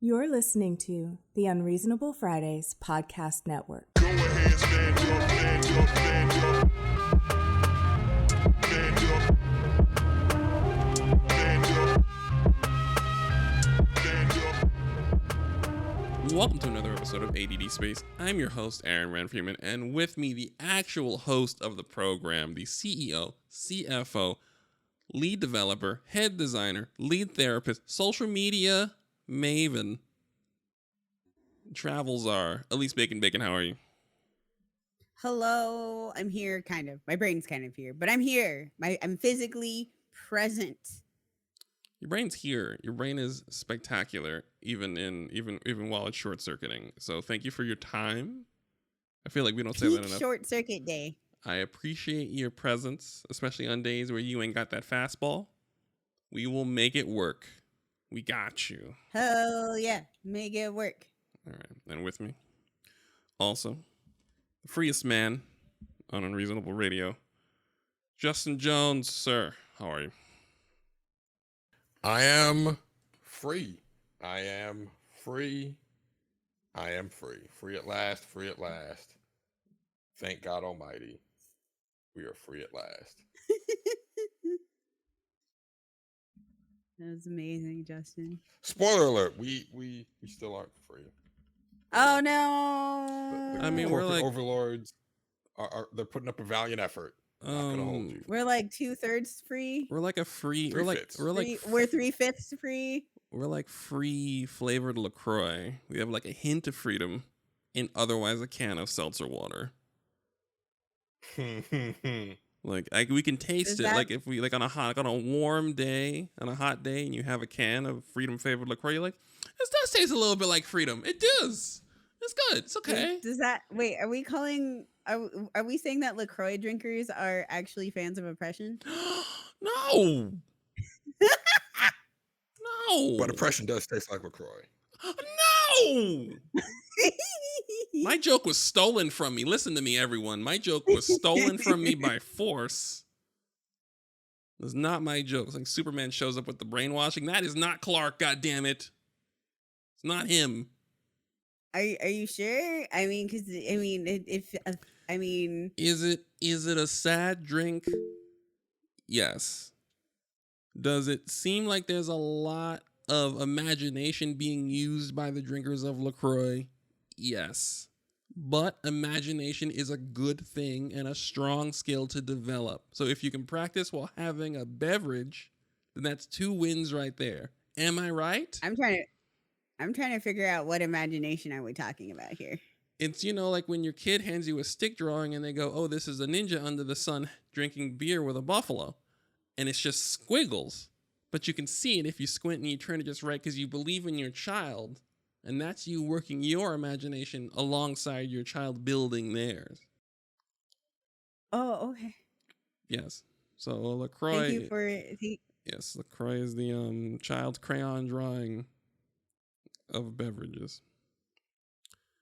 You're listening to the Unreasonable Fridays Podcast Network. Go ahead, stand up, stand up, stand up. Stand up. Stand up. Stand up. Welcome to another episode of AddSpace. I'm your host, Aaron Ranfreeman, and with me, the actual host of the program, the CEO, CFO, lead developer, head designer, lead therapist, social media maven, travel czar, Elise Bacon. How are you? Hello, I'm here, kind of. My brain's kind of here, but I'm here. I'm physically present. Your brain's here. Your brain is spectacular, even while it's short circuiting. So thank you for your time. I feel like we don't say that enough. Short circuit day. I appreciate your presence, especially on days where you ain't got that fastball. We will make it work. We got you. Hell yeah, make it work. All right, and with me, also, the freest man on Unreasonable Radio, Justin Jones, sir. How are you? I am free. I am free. I am free. Free at last. Free at last. Thank God Almighty. We are free at last. That was amazing, Justin. Spoiler alert. We still aren't free. Oh no. I mean, we're Corporate like overlords they're putting up a valiant effort. Not gonna hold you. We're like 2/3 free. we're like a free. Three We're fifths. like We're 3/5 free. we're like free flavored LaCroix. We have like a hint of freedom in otherwise a can of seltzer water. Like we can taste it. Like if we like on a warm day, on a hot day, and you have a can of freedom flavored LaCroix, you're like, this does taste a little bit like freedom. It does. It's good. It's okay. Does that wait? Are we calling? Are we saying that LaCroix drinkers are actually fans of oppression? No. No. But oppression does taste like LaCroix. No. My joke was stolen from me. Listen to me, everyone. My joke was stolen from me by force. It's not my joke. It's like Superman shows up with the brainwashing. That is not Clark, goddammit. It's not him. Are you sure? I mean, because Is it a sad drink? Yes. Does it seem like there's a lot of imagination being used by the drinkers of LaCroix? Yes. But imagination is a good thing and a strong skill to develop. So if you can practice while having a beverage, then that's 2 wins right there. Am I right? I'm trying to figure out what imagination are we talking about here. It's, like when your kid hands you a stick drawing and they go, oh, this is a ninja under the sun drinking beer with a buffalo. And it's just squiggles. But you can see it if you squint and you turn it just right because you believe in your child. And that's you working your imagination alongside your child building theirs. Oh, okay. Yes. So LaCroix. Thank you for Yes, LaCroix is the child crayon drawing of beverages.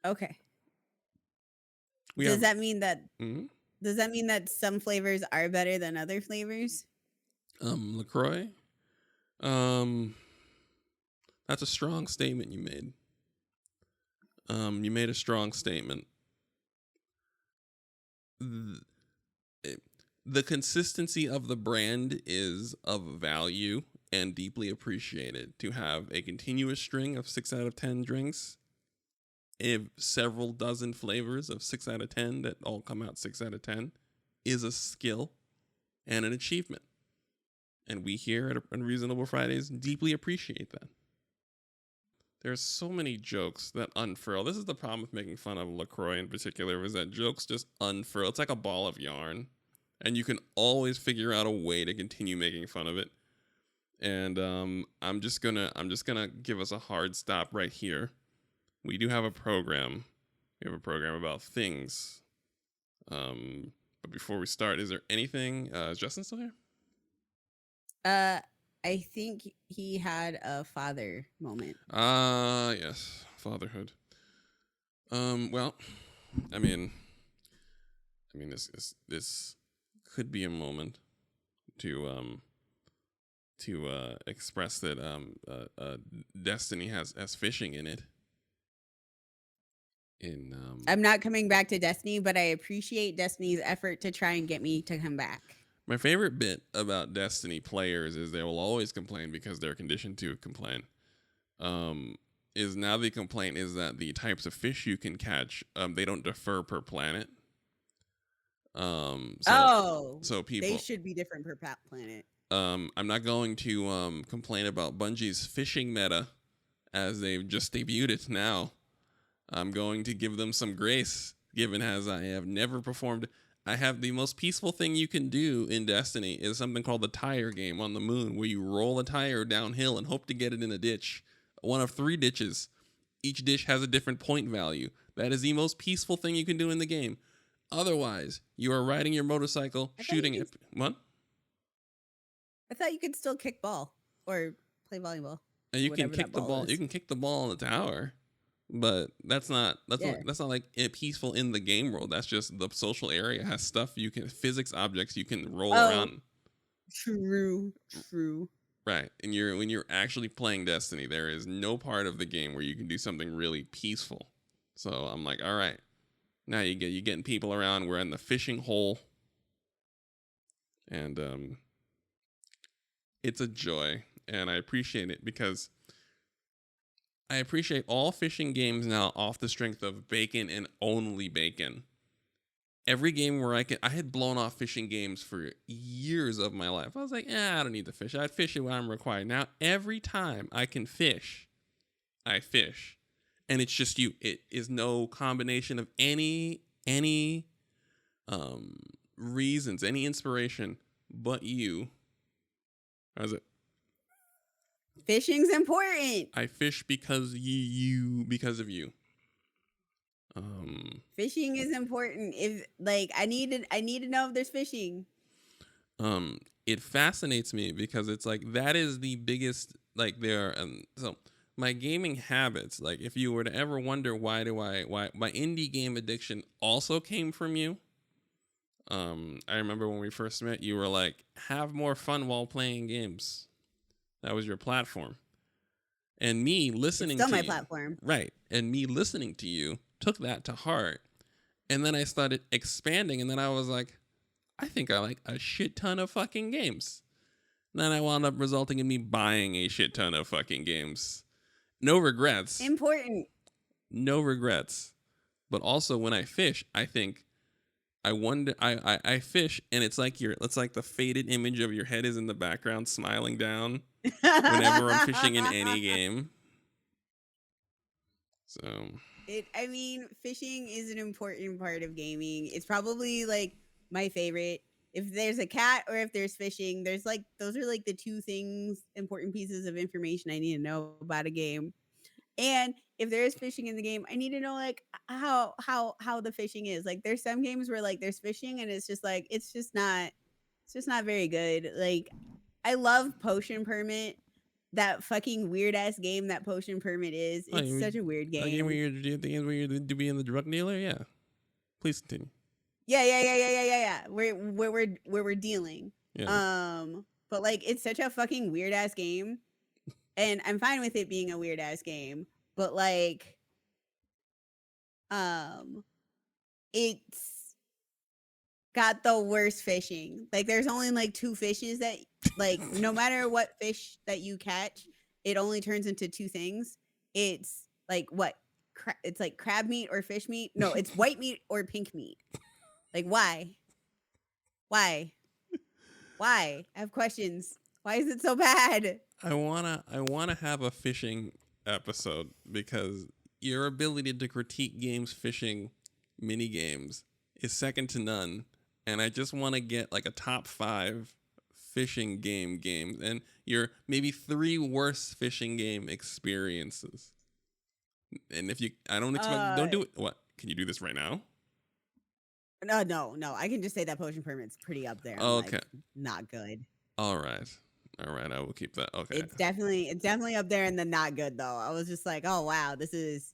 Okay. Does that mean that some flavors are better than other flavors? LaCroix? That's a strong statement you made. You made a strong statement. The consistency of the brand is of value and deeply appreciated. To have a continuous string of 6 out of 10 drinks, several dozen flavors of 6 out of 10 that all come out 6 out of 10 is a skill and an achievement. And we here at Unreasonable Fridays deeply appreciate that. There's so many jokes that unfurl. This is the problem with making fun of LaCroix in particular, is that jokes just unfurl. It's like a ball of yarn. And you can always figure out a way to continue making fun of it. And I'm just gonna give us a hard stop right here. We do have a program. We have a program about things. But before we start, is there anything? Is Justin still here? I think he had a father moment. Yes, fatherhood. Well, I mean, this could be a moment to express that Destiny has fishing in it. I'm not coming back to Destiny, but I appreciate Destiny's effort to try and get me to come back. My favorite bit about Destiny players is they will always complain because they're conditioned to complain. Is now the complaint is that the types of fish you can catch, they don't differ per planet. So people, they should be different per planet. I'm not going to complain about Bungie's fishing meta as they've just debuted it now. I'm going to give them some grace, given as I have never performed. I have the most peaceful thing you can do in Destiny is something called the tire game on the moon, where you roll a tire downhill and hope to get it in a ditch. One of 3 ditches. Each ditch has a different point value. That is the most peaceful thing you can do in the game. Otherwise, you are riding your motorcycle, shooting at... What? I thought you could still kick ball or play volleyball. And you can kick the ball. You can kick the ball in the tower. But that's not like peaceful in the game world. That's just the social area has stuff you can physics objects you can roll around. True. Right. And when you're actually playing Destiny, there is no part of the game where you can do something really peaceful. So I'm like, all right. Now you're getting people around. We're in the fishing hole. And it's a joy. And I appreciate it because I appreciate all fishing games now off the strength of bacon and only bacon. Every game where I had blown off fishing games for years of my life. I was like, I don't need to fish. I'd fish it when I'm required. Now, every time I can fish, I fish. And it's just you. It is no combination of any reasons, any inspiration, but you. How's it? Fishing's important. I fish because because of you. Fishing is important. If I need to know if there's fishing. It fascinates me because it's like that is the biggest so my gaming habits, like if you were to ever wonder why my indie game addiction also came from you. I remember when we first met, you were like, have more fun while playing games. That was your platform. And me listening to you. It's still my platform. Right. And me listening to you took that to heart. And then I started expanding. And then I was like, I think I like a shit ton of fucking games. And then I wound up resulting in me buying a shit ton of fucking games. No regrets. Important. No regrets. But also when I fish, I think, I wonder. I fish, and it's like the faded image of your head is in the background, smiling down. Whenever I'm fishing in any game, so fishing is an important part of gaming. It's probably like my favorite. If there's a cat or if there's fishing, those are like the 2 important pieces of information I need to know about a game. And if there is fishing in the game, I need to know like how the fishing is. Like there's some games where like there's fishing and it's just not very good. Like I love Potion Permit. That fucking weird ass game that Potion Permit is. It's such a weird game. The game where you're being the drug dealer, yeah. Please continue. Yeah. Where we're dealing. Yeah. But like it's such a fucking weird ass game. And I'm fine with it being a weird ass game, but like, it's got the worst fishing. Like, there's only like 2 fishes that, like, no matter what fish that you catch, it only turns into 2 things. It's like what? It's like crab meat or fish meat. No, it's white meat or pink meat. Like, why? I have questions. Why is it so bad? I wanna have a fishing episode because your ability to critique games fishing mini games is second to none, and I just want to get like a top 5 fishing games and your maybe 3 worst fishing game experiences. And if you, I don't expect, don't do it. What? Can you do this right now? No. I can just say that Potion Permit's pretty up there. Okay. Like, not good. All right. I will keep that. Okay. It's definitely up there in the not good though. I was just like, oh wow, this is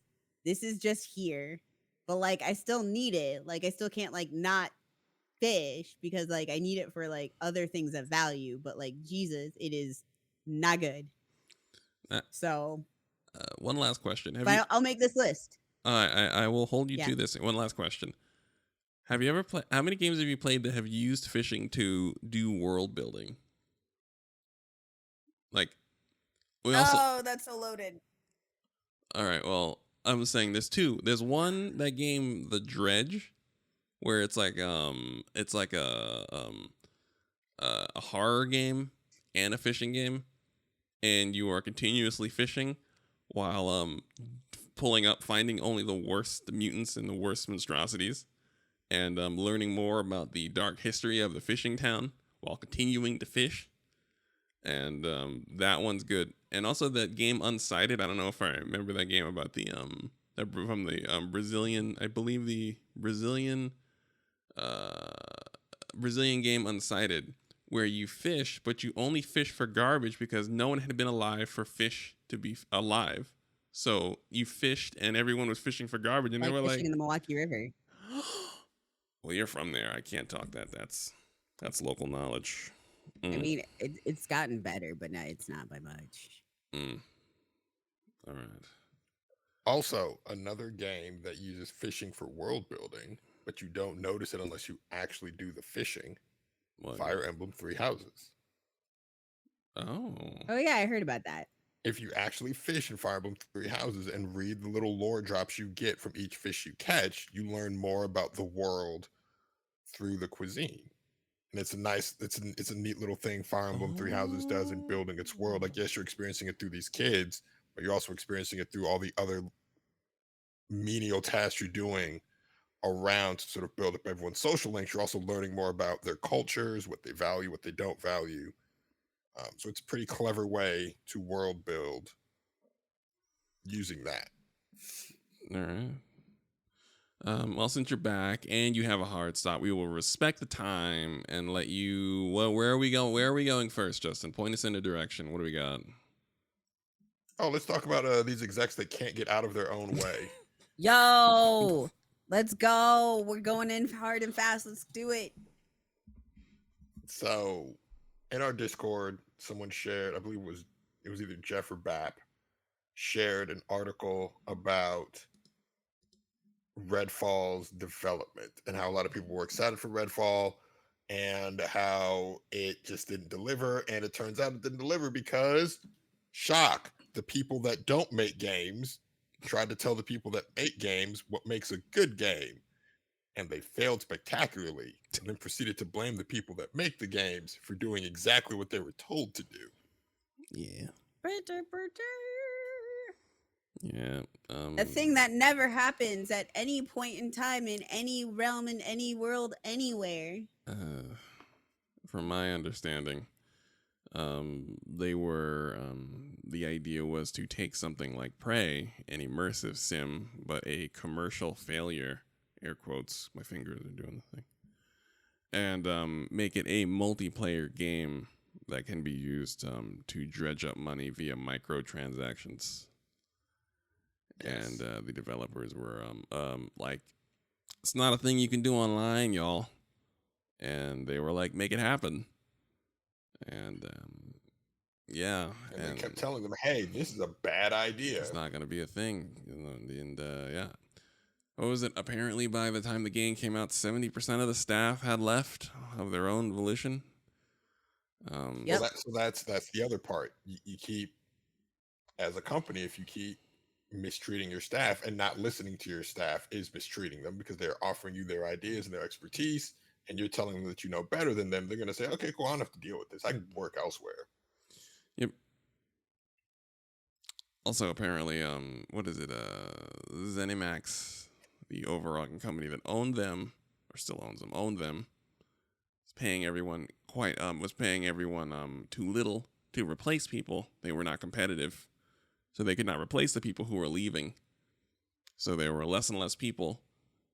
just here, but like I still need it. Like I still can't like not fish because like I need it for like other things of value. But like Jesus, it is not good. Uh, So, one last question. but I'll make this list. I will hold you Yeah. to this. One last question. Have you ever played? How many games have you played that have used fishing to do world building? Like, we also. That's so loaded. All right. Well, I'm saying there's two. There's one, that game, The Dredge, where it's like a horror game and a fishing game, and you are continuously fishing while finding only the worst mutants and the worst monstrosities, and learning more about the dark history of the fishing town while continuing to fish. And that one's good. And also that game Unsighted. I don't know if I remember that game about the from the Brazilian. I believe the Brazilian game Unsighted, where you fish, but you only fish for garbage because no one had been alive for fish to be alive. So you fished, and everyone was fishing for garbage, and Like they were fishing like, in the Milwaukee River. "Well, you're from there. I can't talk that. That's local knowledge." I mean, it's gotten better, but no, it's not by much. All right. Also, another game that uses fishing for world building, but you don't notice it unless you actually do the fishing. What? Fire Emblem Three Houses. Oh, yeah, I heard about that. If you actually fish in Fire Emblem Three Houses and read the little lore drops you get from each fish you catch, you learn more about the world through the cuisine. And it's a neat little thing Fire Emblem Three Houses does in building its world. Like, yes, you're experiencing it through these kids, but you're also experiencing it through all the other menial tasks you're doing around to sort of build up everyone's social links. You're also learning more about their cultures, what they value, what they don't value. So it's a pretty clever way to world build using that. all right. Well, since you're back and you have a hard stop, we will respect the time and let you. Well, where are we going? Where are we going first, Justin? Point us in a direction. What do we got? Oh, let's talk about these execs that can't get out of their own way. Yo, let's go. We're going in hard and fast. Let's do it. So, in our Discord, someone shared, I believe it was either Jeff or Bap, shared an article about Redfall's development and how a lot of people were excited for Redfall and how it just didn't deliver. And it turns out it didn't deliver because, shock, the people that don't make games tried to tell the people that make games what makes a good game. And they failed spectacularly and then proceeded to blame the people that make the games for doing exactly what they were told to do. Yeah. Printer. Yeah. A thing that never happens at any point in time, in any realm, in any world, anywhere. From my understanding, they were the idea was to take something like Prey, an immersive sim, but a commercial failure, air quotes, my fingers are doing the thing, and make it a multiplayer game that can be used to dredge up money via microtransactions. Yes. And the developers were like, it's not a thing you can do online, y'all. And they were like, make it happen. And yeah, and they kept telling them, hey, this is a bad idea. It's not going to be a thing. And yeah. What was it? Apparently, by the time the game came out, 70% of the staff had left of their own volition. Yep. So that's the other part. You keep, as a company, if you keep mistreating your staff, and not listening to your staff is mistreating them because they're offering you their ideas and their expertise, and you're telling them that you know better than them. They're going to say, okay, cool, I don't have to deal with this. I can work elsewhere. Yep. Also, apparently, what is it? ZeniMax, the overarching company that owned them, or still owns them, was paying everyone too little to replace people. They were not competitive, so they could not replace the people who were leaving. So there were less and less people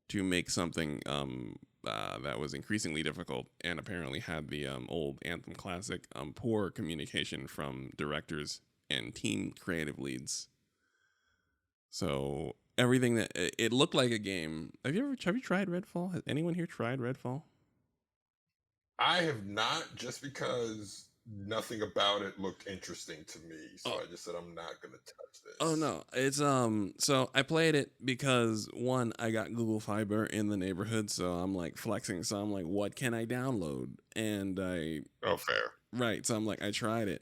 to make something that was increasingly difficult, and apparently had the old Anthem classic poor communication from directors and team creative leads. So everything that it looked like a game. Have you tried Redfall? Has anyone here tried Redfall? I have not, just because nothing about it looked interesting to me. So Oh. I just said, I'm not going to touch this. Oh no, it's so I played it because one, I got Google Fiber in the neighborhood, so I'm like flexing. So I'm like, what can I download? And Oh, fair. right, so I'm like, I tried it.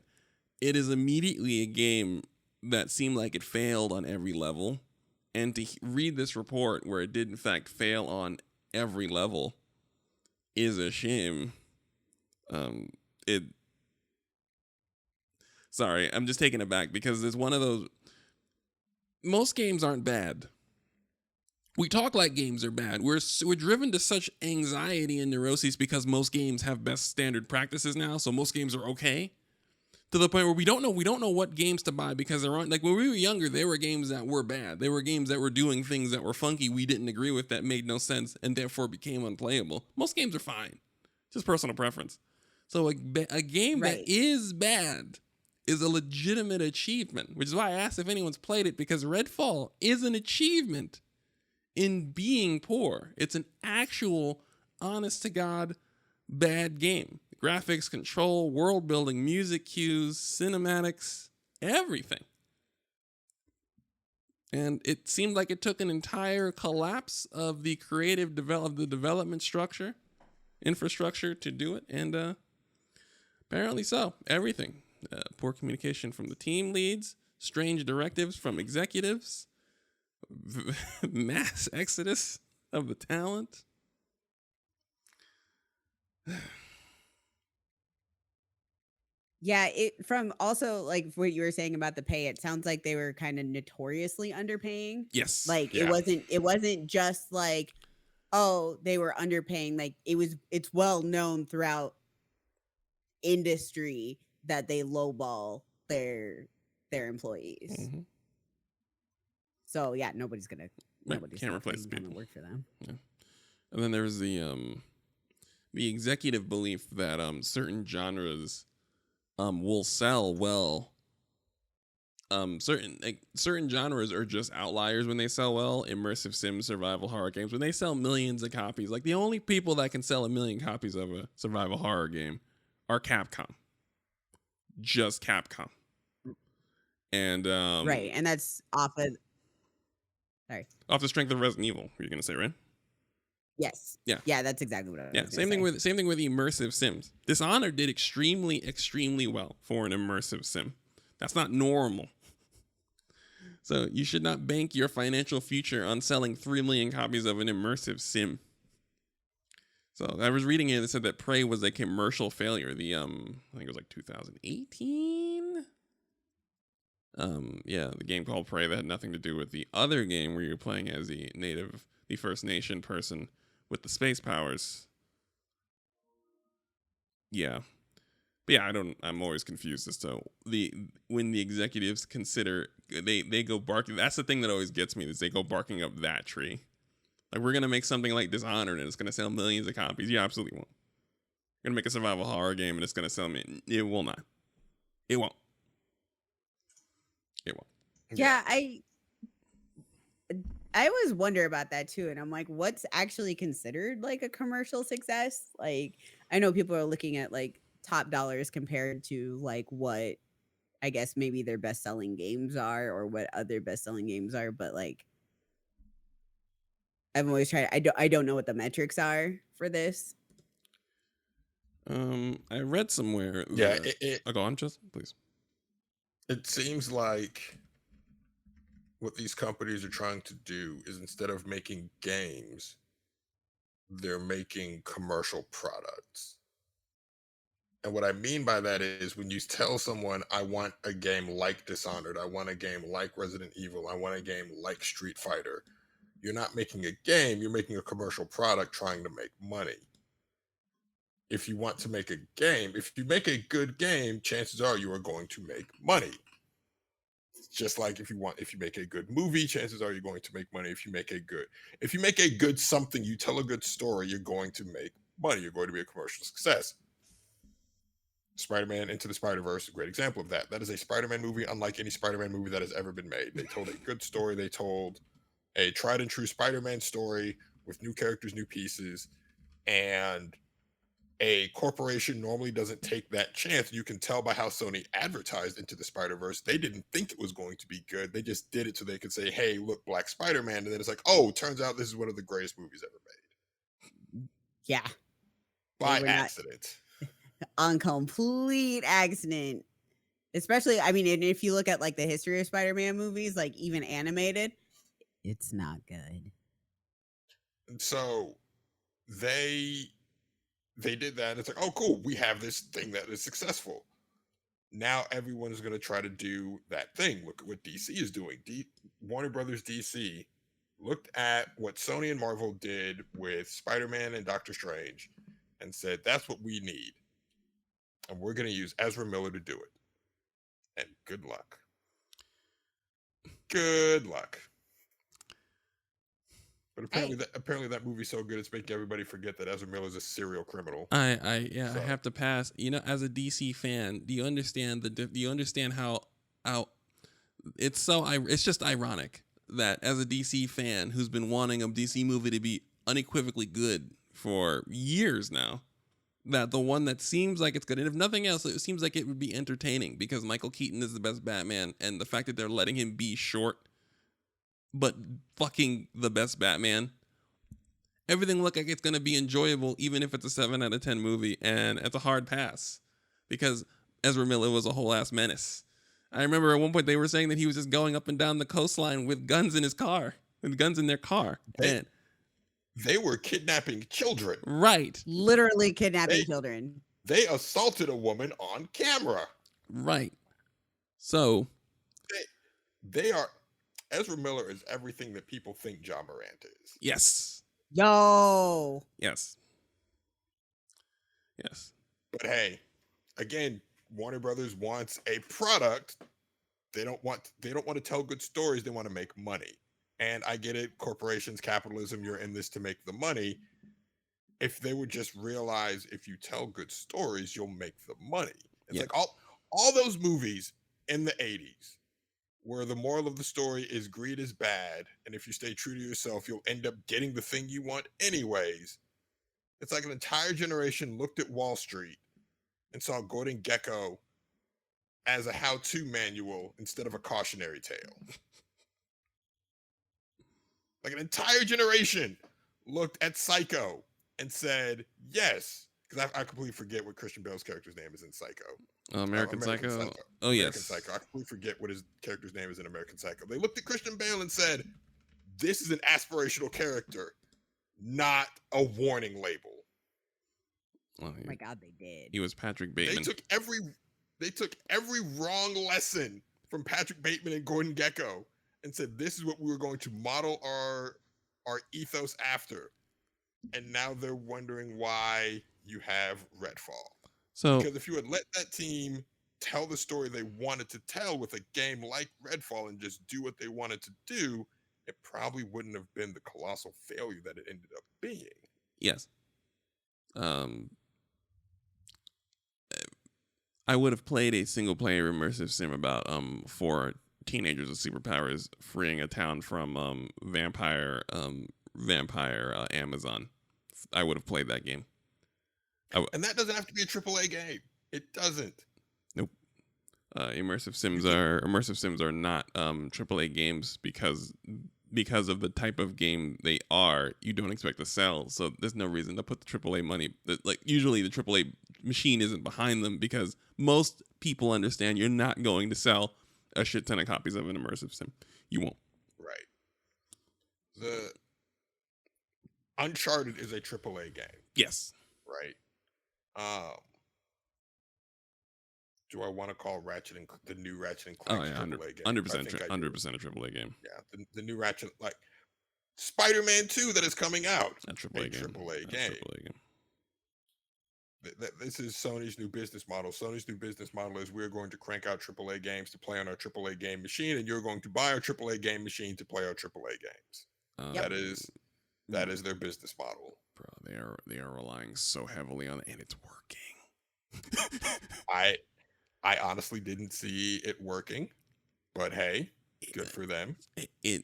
It is immediately a game that seemed like it failed on every level, and to read this report where it did in fact fail on every level is a shame. It. Sorry, I'm just taken aback because it's one of those. Most games aren't bad. We talk like games are bad. We're driven to such anxiety and neuroses because most games have best standard practices now, so most games are okay. To the point where we don't know what games to buy because there aren't, like when we were younger, there were games that were bad. There were games that were doing things that were funky we didn't agree with that made no sense and therefore became unplayable. Most games are fine. Just personal preference. So a game that Right. is bad is a legitimate achievement, which is why I asked if anyone's played it, because Redfall is an achievement in being poor. It's an actual, honest to God, bad game. Graphics, control, world building, music cues, cinematics, everything. And it seemed like it took an entire collapse of the development infrastructure to do it. And apparently so. Everything. Poor communication from the team leads, strange directives from executives, mass exodus of the talent. Yeah, it from also like what you were saying about the pay, it sounds like they were kind of notoriously underpaying. Yes. Like Yeah. it wasn't just like, oh, they were underpaying. Like it's well known throughout industry that they lowball their employees. Mhm. So yeah, nobody's Right, nobody's can't not replace gonna people. work for them. And then there's the executive belief that certain genres will sell well. Certain genres are just outliers when they sell well. Immersive sim survival horror games, when they sell millions of copies, like the only people that can sell 1 million copies of a survival horror game are Capcom. Just Capcom. And Right, and that's off of off the strength of Resident Evil, you're gonna say, right? yes, Yeah. yeah, that's exactly what I was Yeah, gonna same say. thing with immersive sims. Dishonored did extremely well for an immersive sim. That's not normal. So you should not bank your financial future on selling 3 million copies of an immersive sim. So I was reading it, it said that Prey was a commercial failure. The I think it was like 2018. Yeah, the game called Prey that had nothing to do with the other game where you're playing as the First Nation person with the space powers. Yeah. But yeah, I'm always confused as to when the executives consider they go barking. That's the thing that always gets me, is they go barking up that tree. Like, we're gonna make something like Dishonored and it's gonna sell millions of copies. You absolutely won't. We're gonna make a survival horror game and it's gonna sell me. It will not. It won't. It won't. Yeah, I always wonder about that too, and I'm like, what's actually considered like a commercial success? Like, I know people are looking at like top dollars compared to like what I guess maybe their best selling games are or what other best selling games are, but like I've always tried. I don't know what the metrics are for this. I read somewhere. Yeah, That, go on, just please. It seems like what these companies are trying to do is, instead of making games, they're making commercial products. And what I mean by that is, when you tell someone, I want a game like Dishonored, I want a game like Resident Evil, I want a game like Street Fighter, you're not making a game, you're making a commercial product trying to make money. If you want to make a game, if you make a good game, chances are you are going to make money. Just like if you make a good movie, chances are you're going to make money. If you make a good something, you tell a good story, you're going to make money. You're going to be a commercial success. Spider-Man Into the Spider-Verse, a great example of that. That is a Spider-Man movie unlike any Spider-Man movie that has ever been made. They told a good story. They told a tried and true Spider-Man story with new characters, new pieces, and a corporation normally doesn't take that chance. You can tell by how Sony advertised Into the Spider-Verse. They didn't think it was going to be good. They just did it so they could say, hey, look, Black Spider-Man. And then it's like, oh, turns out this is one of the greatest movies ever made. Yeah. By were not- accident. On complete accident. Especially, I mean, and if you look at like the history of Spider-Man movies, like even animated, it's not good. And so they did that. And it's like, oh, cool. We have this thing that is successful. Now everyone's going to try to do that thing. Look at what DC is doing. Warner Brothers DC looked at what Sony and Marvel did with Spider-Man and Doctor Strange and said, that's what we need. And we're going to use Ezra Miller to do it. And good luck. Good luck. But apparently that movie's so good it's making everybody forget that Ezra Miller's a serial criminal. I have to pass. You know, as a DC fan, do you understand how it's just ironic that as a DC fan who's been wanting a DC movie to be unequivocally good for years now, that the one that seems like it's good, and if nothing else, it seems like it would be entertaining because Michael Keaton is the best Batman, and the fact that they're letting him be short, but fucking the best Batman, everything look like it's going to be enjoyable, even if it's a 7 out of 10 movie, and it's a hard pass because Ezra Miller was a whole ass menace. I remember at one point they were saying that he was just going up and down the coastline with guns in his car, with guns in their car, and they were kidnapping children. Right. Literally kidnapping children. They assaulted a woman on camera. Right. So they are. Ezra Miller is everything that people think John Morant is. Yes. Yo. Yes. Yes. But hey, again, Warner Brothers wants a product. They don't want to tell good stories. They want to make money. And I get it, corporations, capitalism, you're in this to make the money. If they would just realize if you tell good stories, you'll make the money. It's like all those movies in the 80s where the moral of the story is greed is bad, and if you stay true to yourself, you'll end up getting the thing you want anyways. It's like an entire generation looked at Wall Street and saw Gordon Gekko as a how-to manual instead of a cautionary tale. Like an entire generation looked at Psycho and said, yes, because I completely forget what Christian Bale's character's name is in Psycho. American Psycho. Oh, yes. American Psycho. I completely forget what his character's name is in American Psycho. They looked at Christian Bale and said, this is an aspirational character, not a warning label. Well, Oh my God, they did. He was Patrick Bateman. They took every wrong lesson from Patrick Bateman and Gordon Gekko and said, this is what we were going to model our ethos after. And now they're wondering why you have Redfall. Because if you had let that team tell the story they wanted to tell with a game like Redfall and just do what they wanted to do, it probably wouldn't have been the colossal failure that it ended up being. Yes. I would have played a single player immersive sim about 4 teenagers with superpowers freeing a town from vampire Amazon. I would have played that game. And that doesn't have to be a AAA game. It doesn't. Nope. Immersive sims are not AAA games because of the type of game they are. You don't expect to sell, so there's no reason to put the AAA money. Like usually the AAA machine isn't behind them because most people understand you're not going to sell a shit ton of copies of an immersive sim. You won't. Right. The Uncharted is a AAA game. Yes. Right. Do I want to call the new Ratchet and Clank AAA game? 100% a AAA game. Yeah, the new Ratchet, like Spider-Man 2 that is coming out. A AAA game. This is Sony's new business model. Sony's new business model is we're going to crank out AAA games to play on our AAA game machine, and you're going to buy our AAA game machine to play our AAA games. That is their business model. Bro, they are relying so heavily on it, and it's working. I honestly didn't see it working, but hey, good for them.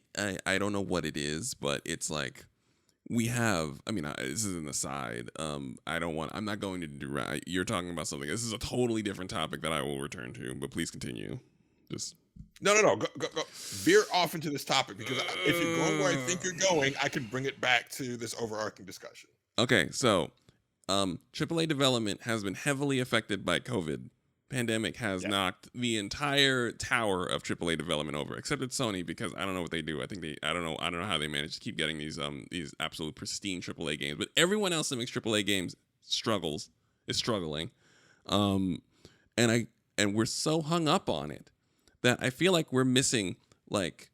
I don't know what it is, but it's like we have, I mean, this is an aside. I'm not going to do, you're talking about something. This is a totally different topic that I will return to, but please continue. Just. No. Go. Veer off into this topic, because if you're going where I think you're going, I can bring it back to this overarching discussion. Okay, so AAA development has been heavily affected by COVID. Pandemic has knocked the entire tower of AAA development over, except at Sony, because I don't know what they do. I don't know how they manage to keep getting these absolute pristine AAA games. But everyone else that makes AAA games is struggling, and we're so hung up on it that I feel like we're missing, like,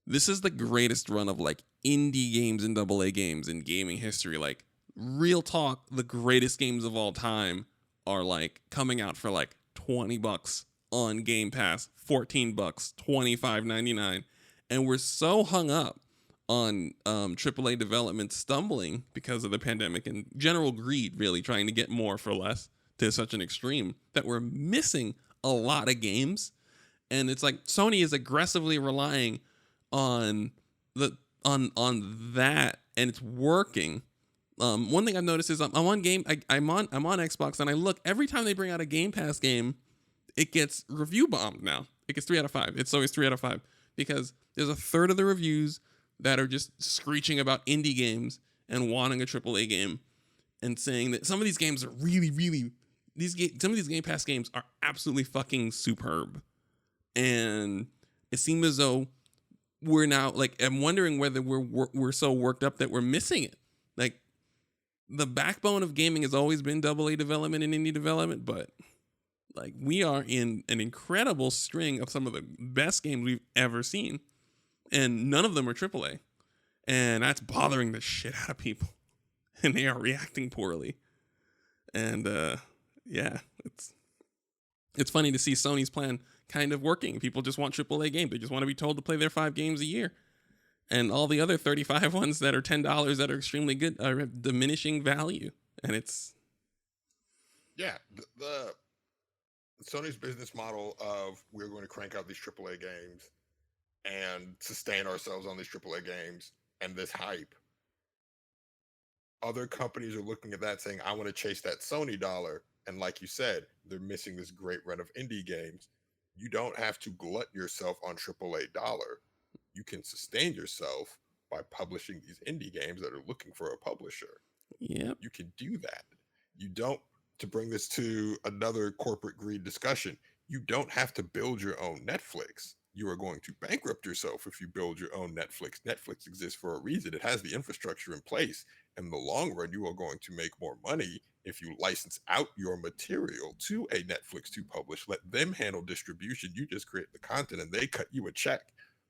this is the greatest run of like indie games and AA games in gaming history. Like, real talk, the greatest games of all time are like coming out for like $20 on Game Pass, $14, $25.99, and we're so hung up on AAA development stumbling because of the pandemic and general greed, really trying to get more for less to such an extreme that we're missing a lot of games. And it's like Sony is aggressively relying on that, and it's working. One thing I've noticed is I'm on Xbox, and I look every time they bring out a Game Pass game, it gets review bombed now. It gets 3 out of 5. It's always 3 out of 5 because there's a third of the reviews that are just screeching about indie games and wanting a AAA game and saying that some of these games are really, really some of these Game Pass games are absolutely fucking superb. And it seems as though we're now, like, I'm wondering whether we're so worked up that we're missing it. Like, the backbone of gaming has always been AA development and indie development, but like, we are in an incredible string of some of the best games we've ever seen, and none of them are AAA, and that's bothering the shit out of people, and they are reacting poorly. And it's funny to see Sony's plan kind of working. People just want AAA games. They just want to be told to play their 5 games a year. And all the other 35 ones that are $10 that are extremely good are diminishing value. And it's... Yeah, the Sony's business model of we're going to crank out these AAA games and sustain ourselves on these AAA games and this hype. Other companies are looking at that saying, I want to chase that Sony dollar. And like you said, they're missing this great run of indie games. You don't have to glut yourself on AAA dollar. You can sustain yourself by publishing these indie games that are looking for a publisher. Yep. You can do that. You don't, to bring this to another corporate greed discussion, you don't have to build your own Netflix. You are going to bankrupt yourself if you build your own Netflix. Netflix exists for a reason. It has the infrastructure in place. In the long run, you are going to make more money if you license out your material to a Netflix to publish. Let them handle distribution. You just create the content and they cut you a check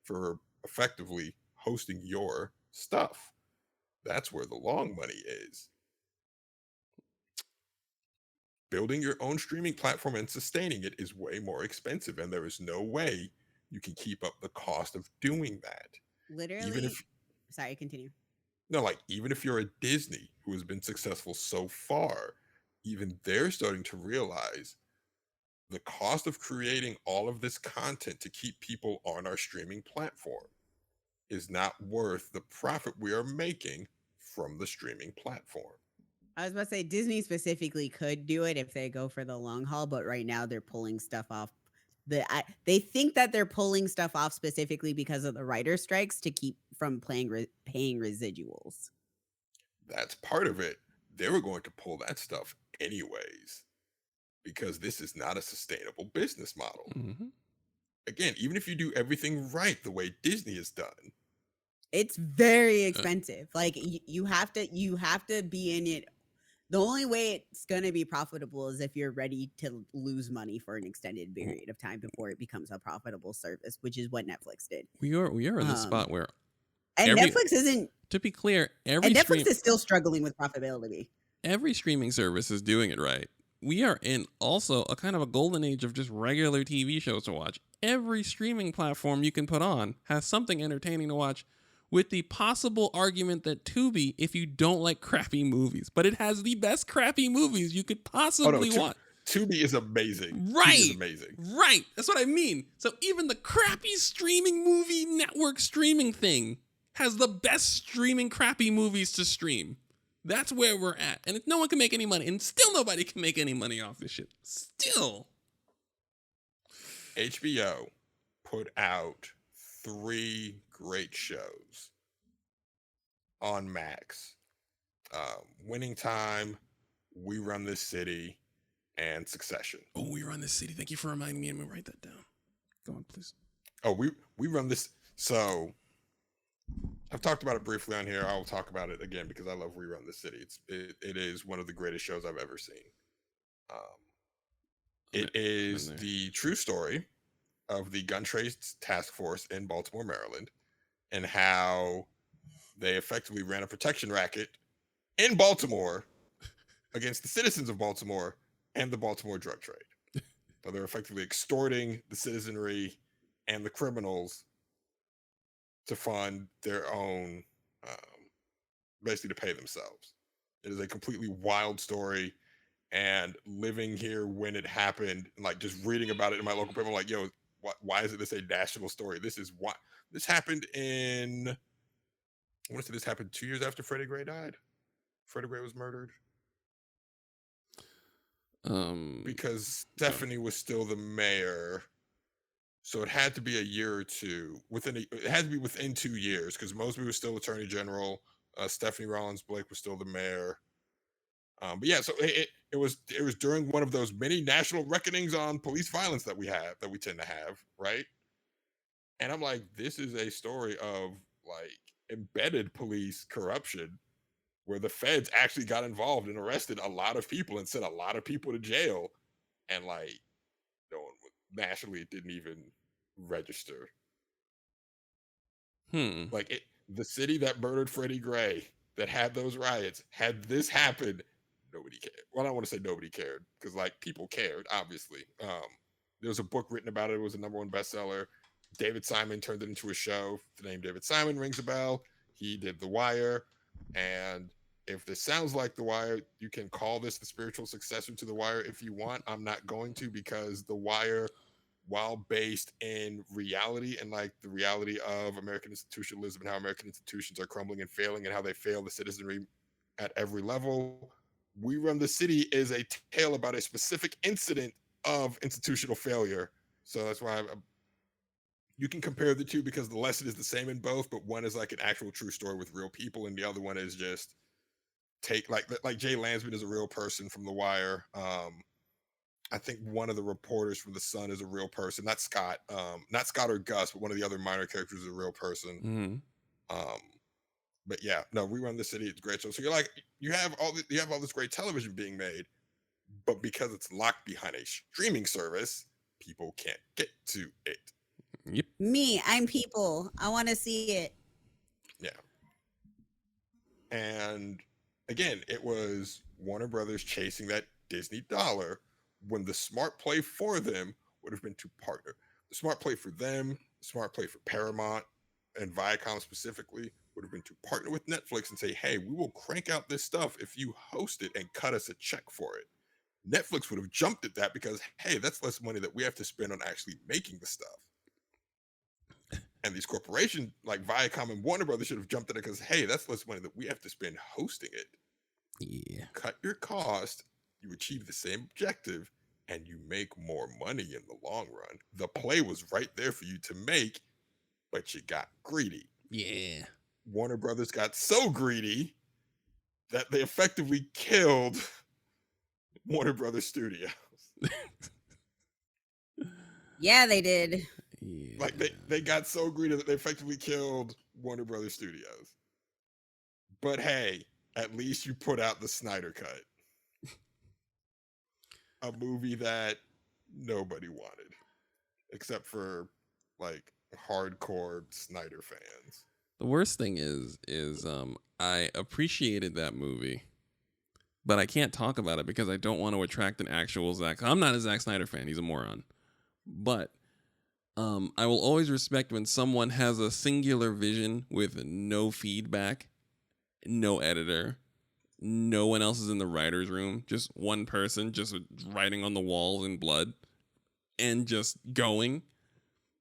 for effectively hosting your stuff. That's where the long money is. Building your own streaming platform and sustaining it is way more expensive, and there is no way you can keep up the cost of doing that. Literally. Sorry, continue. No, like, even if you're a Disney who has been successful so far, even they're starting to realize the cost of creating all of this content to keep people on our streaming platform is not worth the profit we are making from the streaming platform. I was about to say Disney specifically could do it if they go for the long haul, but right now they're pulling stuff off. They think that they're pulling stuff off specifically because of the writer strikes to keep from paying residuals. That's part of it. They were going to pull that stuff anyways, because this is not a sustainable business model. Mm-hmm. Again, even if you do everything right the way Disney has done, it's very expensive. Like, you have to be in it. The only way it's going to be profitable is if you're ready to lose money for an extended period of time before it becomes a profitable service, which is what Netflix did. We are in the spot where, and Netflix isn't. To be clear, Netflix is still struggling with profitability. Every streaming service is doing it right. We are in also a kind of a golden age of just regular TV shows to watch. Every streaming platform you can put on has something entertaining to watch, with the possible argument that Tubi, if you don't like crappy movies, but it has the best crappy movies you could possibly watch. Tubi is amazing. Right. Tubi is amazing. Right. That's what I mean. So even the crappy streaming movie network streaming thing has the best streaming crappy movies to stream. That's where we're at. And if no one can make any money, and still nobody can make any money off this shit. Still. HBO put out 3 great shows on Max. Winning Time, We Run This City, and Succession. Oh, We Run This City. Thank you for reminding me. I'm going to write that down. Go on, please. Oh, we run this. So I've talked about it briefly on here. I'll talk about it again because I love We Run This City. It is one of the greatest shows I've ever seen. It is the true story of the Gun Trace Task Force in Baltimore, Maryland, and how they effectively ran a protection racket in Baltimore against the citizens of Baltimore and the Baltimore drug trade. So they're effectively extorting the citizenry and the criminals to fund their own, basically to pay themselves. It is a completely wild story. And living here when it happened, like just reading about it in my local paper, I'm like, yo, why is this a national story? This is why this happened in, I want to say this happened 2 years after Freddie Gray died. Freddie Gray was murdered. Because Stephanie was still the mayor. So it had to be a year or two. It had to be within 2 years because Mosby was still Attorney General. Stephanie Rollins Blake was still the mayor. But yeah, so it was during one of those many national reckonings on police violence that we tend to have, right? And I'm like, this is a story of like embedded police corruption where the feds actually got involved and arrested a lot of people and sent a lot of people to jail. And like, no one nationally, it didn't even register. Like the city that murdered Freddie Gray, that had those riots, had this happen, nobody cared. Well, I don't want to say nobody cared because like people cared, obviously. There was a book written about it. It was a #1 bestseller. David Simon turned it into a show. The name David Simon rings a bell. He did The Wire. And if this sounds like The Wire, you can call this the spiritual successor to The Wire if you want. I'm not going to because The Wire, while based in reality and like the reality of American institutionalism and how American institutions are crumbling and failing and how they fail the citizenry at every level, We Run the City is a tale about a specific incident of institutional failure. So that's why you can compare the two because the lesson is the same in both, but one is like an actual true story with real people, and the other one is just like Jay Landsman is a real person from The Wire. I think one of the reporters from The Sun is a real person, not Scott or Gus, but one of the other minor characters is a real person. But yeah, no, We Run the City. It's a great show. So you're like, you have all this great television being made, but because it's locked behind a streaming service, people can't get to it. Yep. Me, I'm people. I want to see it. Yeah. And again, it was Warner Brothers chasing that Disney dollar when the smart play for them would have been to partner. The smart play for them, the smart play for Paramount and Viacom specifically would have been to partner with Netflix and say, hey, we will crank out this stuff if you host it and cut us a check for it. Netflix would have jumped at that because, hey, that's less money that we have to spend on actually making the stuff. And these corporations like Viacom and Warner Brothers should have jumped at it because, hey, that's less money that we have to spend hosting it. Yeah. Cut your cost, you achieve the same objective, and you make more money in the long run. The play was right there for you to make, but you got greedy. Yeah. Warner Brothers got so greedy that they effectively killed Warner Brothers Studios. Yeah, they did. Yeah. Like they got so greedy that they effectively killed Warner Brothers Studios. But hey, at least you put out the Snyder Cut. A movie that nobody wanted. Except for like hardcore Snyder fans. The worst thing is I appreciated that movie, but I can't talk about it because I don't want to attract an actual Zack. I'm not a Zack Snyder fan. He's a moron. But I will always respect when someone has a singular vision with no feedback, no editor, no one else is in the writer's room, just one person just writing on the walls in blood and just going.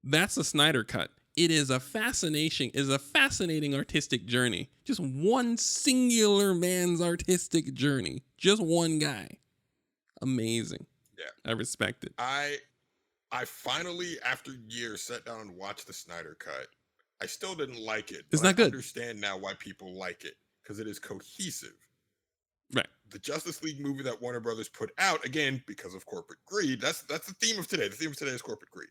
That's a Snyder Cut. it is a fascinating artistic journey. Just one singular man's artistic journey. Just one guy. Amazing. Yeah. I respect it. I finally, after years, sat down and watched the Snyder Cut. I still didn't like it. It's but not good. I understand now why people like it, because it is cohesive. Right. The Justice League movie that Warner Brothers put out, again, because of corporate greed, that's the theme of today. The theme of today is corporate greed.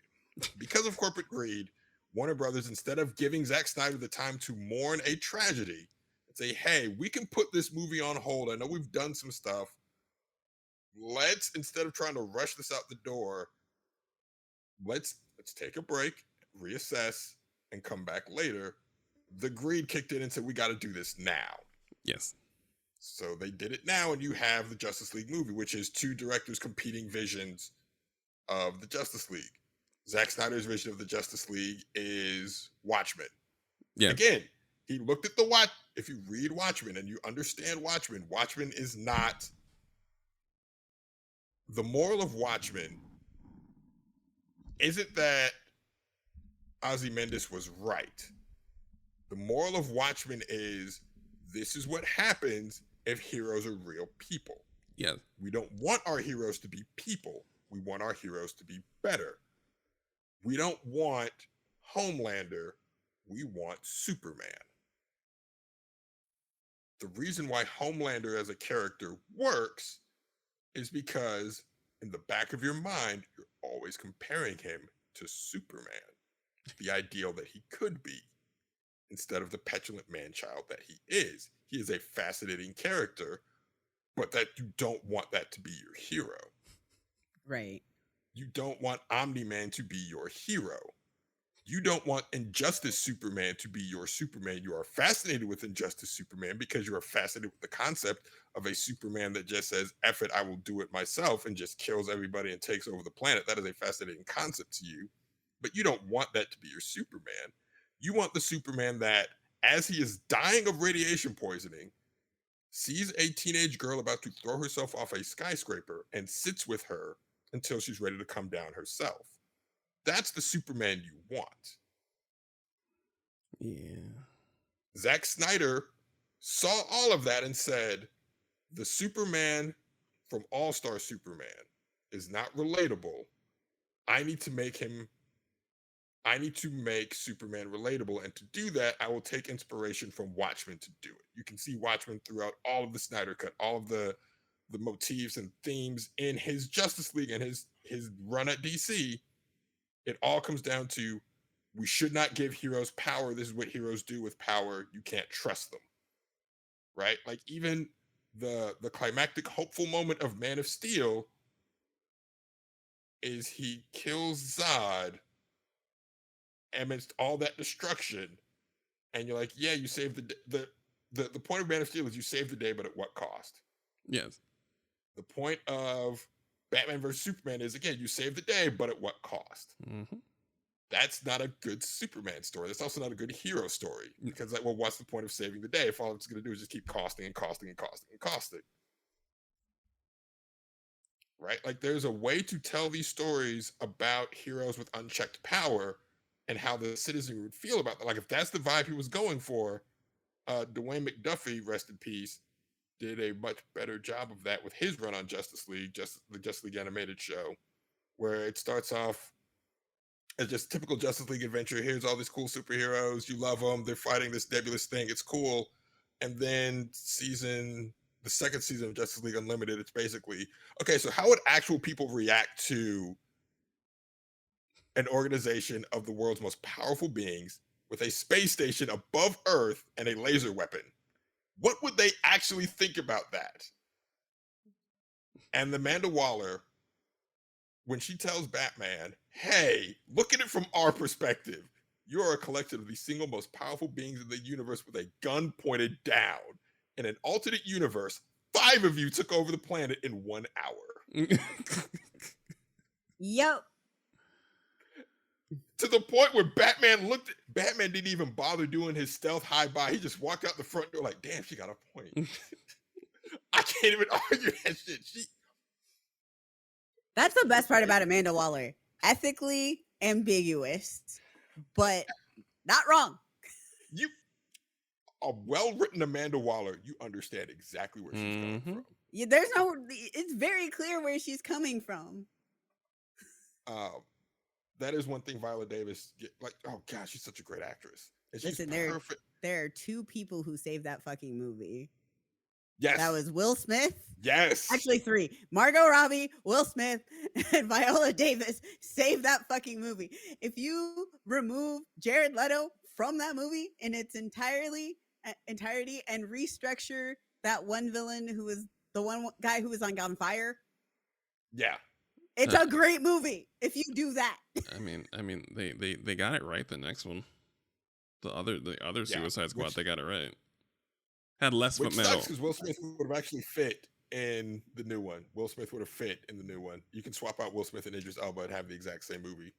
Because of corporate greed, Warner Brothers, instead of giving Zack Snyder the time to mourn a tragedy and say, hey, we can put this movie on hold. I know we've done some stuff. Let's, instead of trying to rush this out the door, let's take a break, reassess, and come back later. The greed kicked in and said, we got to do this now. Yes. So they did it now, and you have the Justice League movie, which is two directors' competing visions of the Justice League. Zack Snyder's vision of the Justice League is Watchmen. Yeah. Again, he looked at if you read Watchmen and you understand Watchmen, Watchmen is not... The moral of Watchmen isn't that Ozymandias was right. The moral of Watchmen is this is what happens if heroes are real people. Yeah. We don't want our heroes to be people. We want our heroes to be better. We don't want Homelander. We want Superman. The reason why Homelander as a character works is because in the back of your mind, you're always comparing him to Superman, the ideal that he could be, instead of the petulant man-child that he is. He is a fascinating character, but that you don't want that to be your hero. Right. You don't want Omni-Man to be your hero. You don't want Injustice Superman to be your Superman. You are fascinated with Injustice Superman because you are fascinated with the concept of a Superman that just says, F it, I will do it myself, and just kills everybody and takes over the planet. That is a fascinating concept to you. But you don't want that to be your Superman. You want the Superman that, as he is dying of radiation poisoning, sees a teenage girl about to throw herself off a skyscraper and sits with her until she's ready to come down herself. That's the Superman you want. Yeah. Zack Snyder saw all of that and said, the Superman from All-Star Superman is not relatable. I need to make Superman relatable. And to do that, I will take inspiration from Watchmen to do it. You can see Watchmen throughout all of the Snyder Cut, all of the motifs and themes in his Justice League and his run at DC. It all comes down to, we should not give heroes power. This is what heroes do with power. You can't trust them. Right? Like even the climactic hopeful moment of Man of Steel is he kills Zod amidst all that destruction, and you're like, yeah, you saved the point of Man of Steel is you saved the day, but at what cost? Yes. The point of Batman vs Superman is, again, you save the day, but at what cost? Mm-hmm. That's not a good Superman story. That's also not a good hero story, because like, well, what's the point of saving the day if all it's going to do is just keep costing and costing and costing and costing? Right? Like, there's a way to tell these stories about heroes with unchecked power and how the citizen would feel about that. Like, if that's the vibe he was going for, Dwayne McDuffie, rest in peace, did a much better job of that with his run on Justice League, the Justice League animated show, where it starts off as just typical Justice League adventure. Here's all these cool superheroes. You love them. They're fighting this nebulous thing. It's cool. And then the second season of Justice League Unlimited, it's basically, okay, so how would actual people react to an organization of the world's most powerful beings with a space station above Earth and a laser weapon? What would they actually think about that? And Amanda Waller, when she tells Batman, hey, look at it from our perspective. You are a collection of the single most powerful beings in the universe with a gun pointed down. In an alternate universe, 5 of you took over the planet in 1 hour. Yep. To the point where Batman didn't even bother doing his stealth high-by. He just walked out the front door like, damn, she got a point. I can't even argue that shit. That's the best part about Amanda Waller. Ethically ambiguous, but Not wrong. You, a well-written Amanda Waller, you understand exactly where she's coming from. Yeah, it's very clear where she's coming from. That is one thing Viola Davis oh gosh, she's such a great actress. And she's Listen, perfect. there are two people who saved that fucking movie. Yes. That was Will Smith. Yes. Actually, three. Margot Robbie, Will Smith, and Viola Davis saved that fucking movie. If you remove Jared Leto from that movie in its entirety and restructure that one villain who was the one guy who was on fire. Yeah. It's a great movie if you do that. I mean, they got it right. The next one, the other Suicide Squad, they got it right. Had less of a metal. Because Will Smith would have actually fit in the new one. Will Smith would have fit in the new one. You can swap out Will Smith and Idris Elba and have the exact same movie.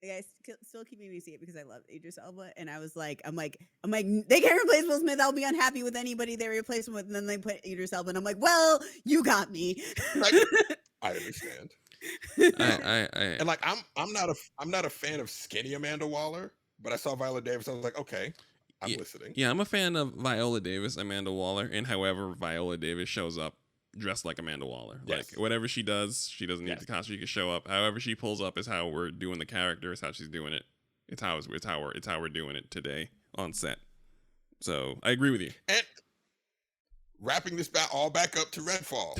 The guys still keeping me see it because I love Idris Elba, and I was like, I'm like, they can't replace Will Smith. I'll be unhappy with anybody they replace him with, and then they put Idris Elba, and I'm like, well, you got me. I understand. And like I'm not a fan of skinny Amanda Waller, but I saw Viola Davis. I was like, okay, I'm listening. Yeah, I'm a fan of Viola Davis, Amanda Waller, and however Viola Davis shows up dressed like Amanda Waller. Yes. Like whatever she does, she doesn't need the costume. She can show up. However she pulls up is how we're doing the character. It's how she's doing it. It's how we're doing it today on set. So I agree with you. And wrapping this all back up to Redfall.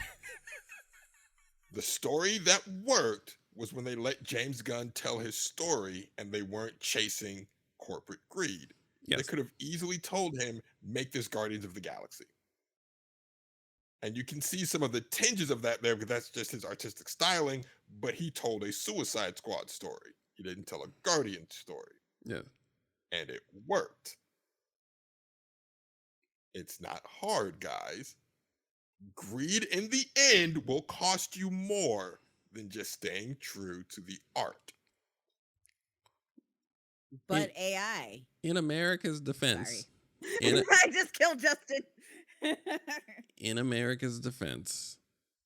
The story that worked was when they let James Gunn tell his story and they weren't chasing corporate greed. Yes. They could have easily told him, make this Guardians of the Galaxy. And you can see some of the tinges of that there because that's just his artistic styling, but he told a Suicide Squad story. He didn't tell a Guardian story. Yeah. And it worked. It's not hard, guys. Greed in the end will cost you more than just staying true to the art. But AI. In America's defense. I just killed Justin. In America's defense,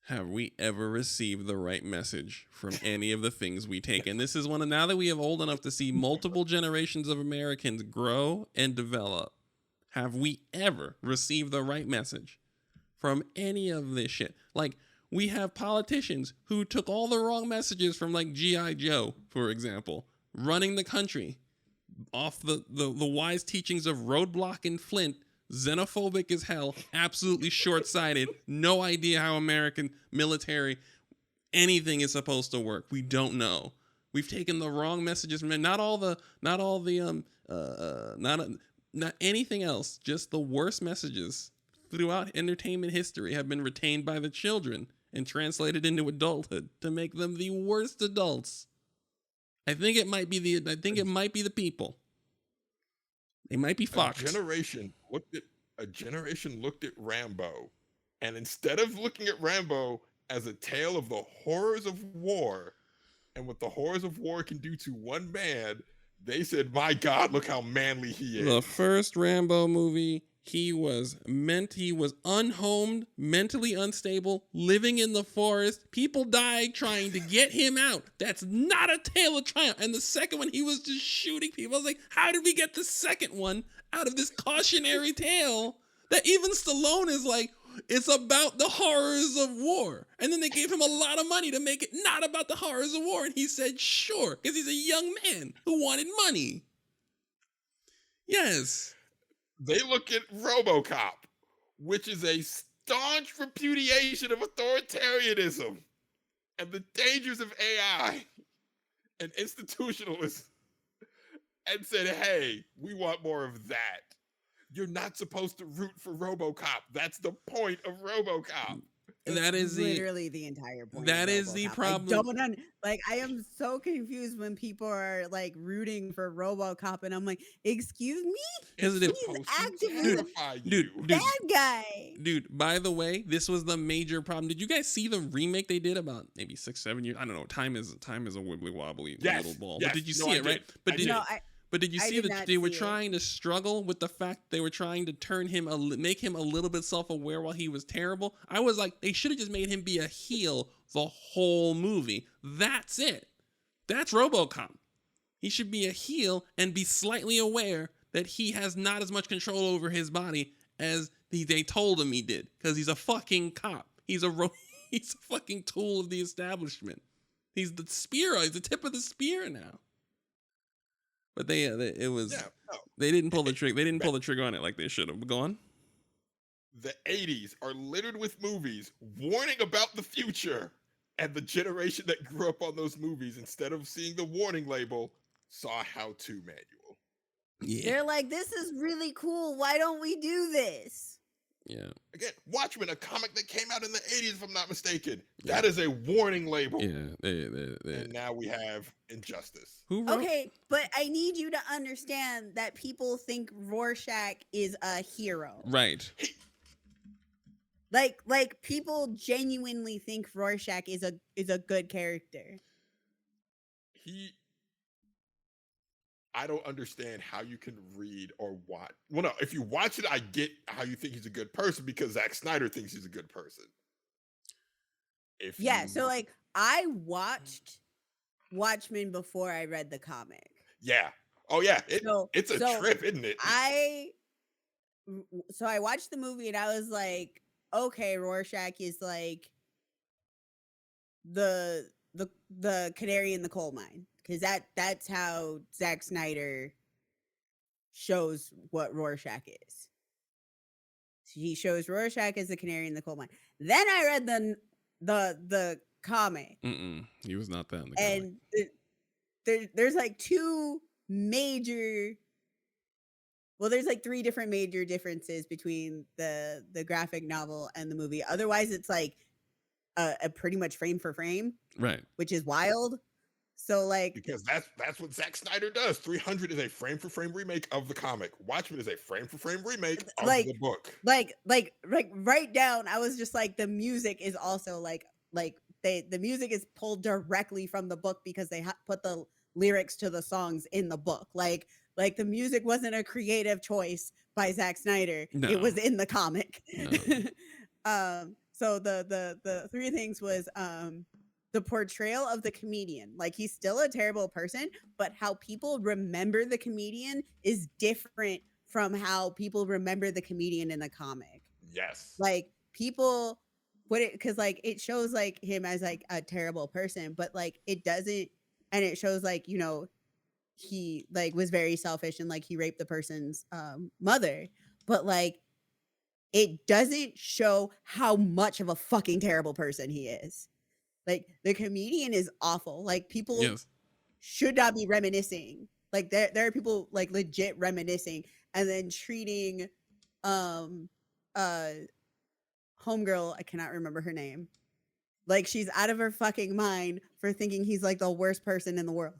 have we ever received the right message from any of the things we take? And this is one of, now that we have old enough to see multiple generations of Americans grow and develop, have we ever received the right message from any of this shit? Like, we have politicians who took all the wrong messages from, like, G.I. Joe, for example, running the country off the wise teachings of Roadblock and Flint, xenophobic as hell, absolutely short-sighted, no idea how American military anything is supposed to work. We don't know. We've taken the wrong messages from not anything else, just the worst messages throughout entertainment history have been retained by the children and translated into adulthood to make them the worst adults. I think it might be the people. They might be fucked. A generation looked at Rambo, and instead of looking at Rambo as a tale of the horrors of war and what the horrors of war can do to one man, they said, my God, look how manly he is. The first Rambo movie, he was unhomed, mentally unstable, living in the forest. People died trying to get him out. That's not a tale of triumph. And the second one, he was just shooting people. I was like, how did we get the second one out of this cautionary tale that even Stallone is like, it's about the horrors of war? And then they gave him a lot of money to make it not about the horrors of war. And he said, sure, because he's a young man who wanted money. Yes. They look at RoboCop, which is a staunch repudiation of authoritarianism and the dangers of AI and institutionalism, and said, hey, we want more of that. You're not supposed to root for RoboCop. That's the point of RoboCop. That is literally the entire point. That is the problem. I am so confused when people are like rooting for RoboCop, and I'm like, excuse me, he's actively dude, bad guy. Dude, by the way, this was the major problem. Did you guys see the remake they did about maybe 6-7 years? I don't know. Time is a wibbly wobbly little ball. Yes. But did you see it, right? But did you see that they were trying to struggle with the fact they were trying to turn him, make him a little bit self-aware while he was terrible? I was like, they should have just made him be a heel the whole movie. That's it. That's RoboCop. He should be a heel and be slightly aware that he has not as much control over his body as they told him he did, because he's a fucking cop. He's a he's a fucking tool of the establishment. He's the spear. He's the tip of the spear now. But they didn't pull the trigger. They didn't pull the trigger on it like they should have. Go on. The 80s are littered with movies warning about the future, and the generation that grew up on those movies, instead of seeing the warning label, saw a how-to manual. Yeah. They're like, this is really cool. Why don't we do this? Yeah. Again, Watchmen, a comic that came out in the 80s, if I'm not mistaken. Yeah. That is a warning label. Yeah. And now we have Injustice. Who wrote? Okay, but I need you to understand that people think Rorschach is a hero. Right. Like people genuinely think Rorschach is a good character. I don't understand how you can read or watch. Well, no, if you watch it, I get how you think he's a good person, because Zack Snyder thinks he's a good person. So like I watched Watchmen before I read the comic. Yeah. Oh yeah. It's a trip, isn't it? I watched the movie and I was like, okay, Rorschach is like the canary in the coal mine, because that's how Zack Snyder shows what Rorschach is. He shows Rorschach as the canary in the coal mine. Then I read the comic. He was not that in the comic. And there's like there's like three different major differences between the graphic novel and the movie. Otherwise, it's like a pretty much frame for frame, right? Which is wild. So like, because that's what Zack Snyder does. 300 is a frame for frame remake of the comic. Watchmen is a frame for frame remake of the book. Like right down. I was just like, the music is also like the music is pulled directly from the book, because they put the lyrics to the songs in the book. Like the music wasn't a creative choice by Zack Snyder. No. It was in the comic. No. So the three things was the portrayal of the comedian. Like, he's still a terrible person, but how people remember the comedian is different from how people remember the comedian in the comic. Yes. Like, people because like it shows like him as like a terrible person, but like it doesn't, and it shows like, you know, he like was very selfish and like he raped the person's mother, but like it doesn't show how much of a fucking terrible person he is. Like, the comedian is awful. Like, people should not be reminiscing. Like, there are people like legit reminiscing and then treating homegirl, I cannot remember her name, like she's out of her fucking mind for thinking he's like the worst person in the world.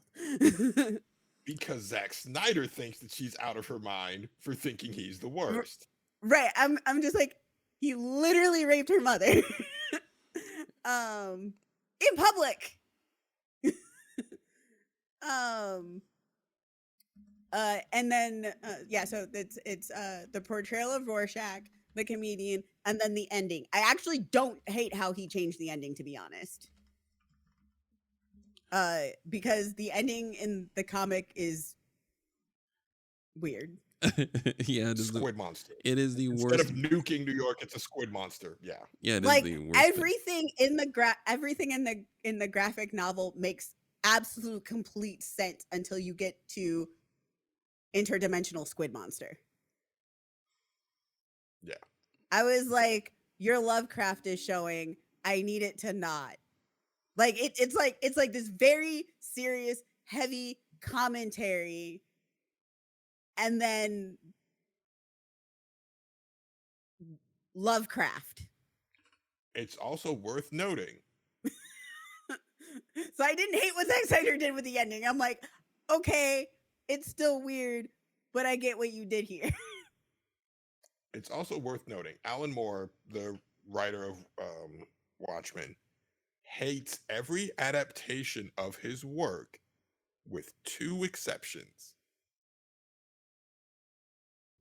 Because Zack Snyder thinks that she's out of her mind for thinking he's the worst. Right. I'm just like, he literally raped her mother. In public. And then so it's the portrayal of Rorschach, the comedian, and then the ending. I actually don't hate how he changed the ending, to be honest. Because the ending in the comic is weird. Yeah, it is squid monster. It is the Instead worst. Instead of nuking New York, it's a squid monster. Yeah. Yeah, it like, is the worst. Everything in the graphic novel makes absolute complete sense until you get to interdimensional squid monster. Yeah. I was like, your Lovecraft is showing. I need it to not. Like, it's like this very serious, heavy commentary, and then Lovecraft. It's also worth noting. So I didn't hate what Zack Snyder did with the ending. I'm like, okay, it's still weird, but I get what you did here. It's also worth noting, Alan Moore, the writer of Watchmen, hates every adaptation of his work with two exceptions.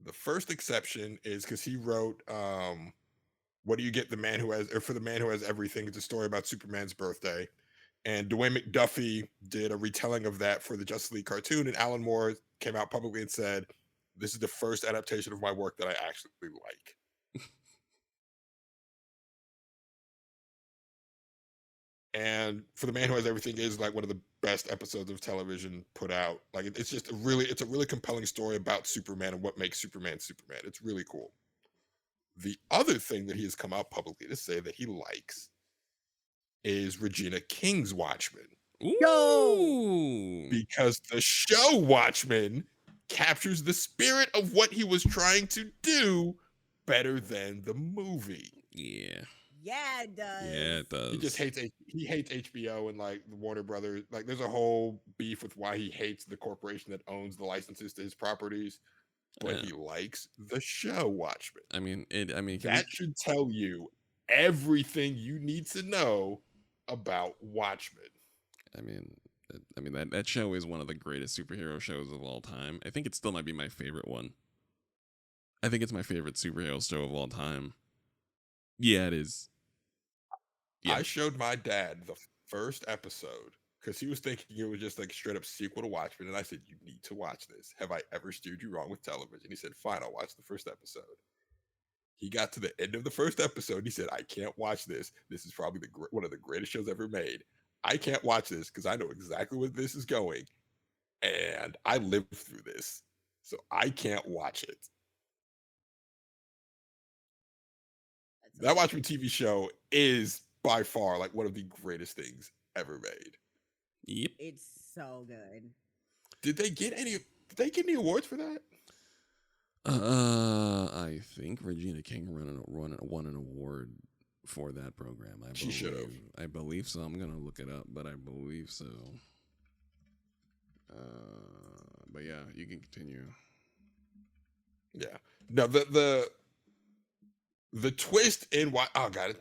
The first exception is because he wrote What Do You Get the Man Who Has, or For the Man Who Has Everything. It's a story about Superman's birthday. And Dwayne McDuffie did a retelling of that for the Justice League cartoon, and Alan Moore came out publicly and said, "This is the first adaptation of my work that I actually like." And For the Man Who Has Everything is like one of the best episodes of television put out. Like it's just it's a really compelling story about Superman and what makes Superman Superman. It's really cool. The other thing that he has come out publicly to say that he likes is Regina King's Watchmen, Ooh. because the show Watchmen captures the spirit of what he was trying to do better than the movie. Yeah. Yeah, it does. Yeah, it does. He just hates HBO and like the Warner Brothers. Like there's a whole beef with why he hates the corporation that owns the licenses to his properties, but he likes the show Watchmen. I mean, That should tell you everything you need to know about Watchmen. I mean that show is one of the greatest superhero shows of all time. I think it still might be my favorite one. I think it's my favorite superhero show of all time. Yeah, it is. Yeah. I showed my dad the first episode because he was thinking it was just like straight up sequel to Watchmen, and I said, "You need to watch this. Have I ever steered you wrong with television?" He said, "Fine, I'll watch the first episode." He got to the end of the first episode, and he said, "I can't watch this. This is probably one of the greatest shows ever made. I can't watch this because I know exactly where this is going, and I lived through this, so I can't watch it." That Watchmen TV show is by far like one of the greatest things ever made. Yep. It's so good. Did they get any awards for that? I think Regina King won an award for that program. She should have. I believe so. I'm gonna look it up, but I believe so. But yeah, you can continue. Yeah. No, the twist in why. Oh god.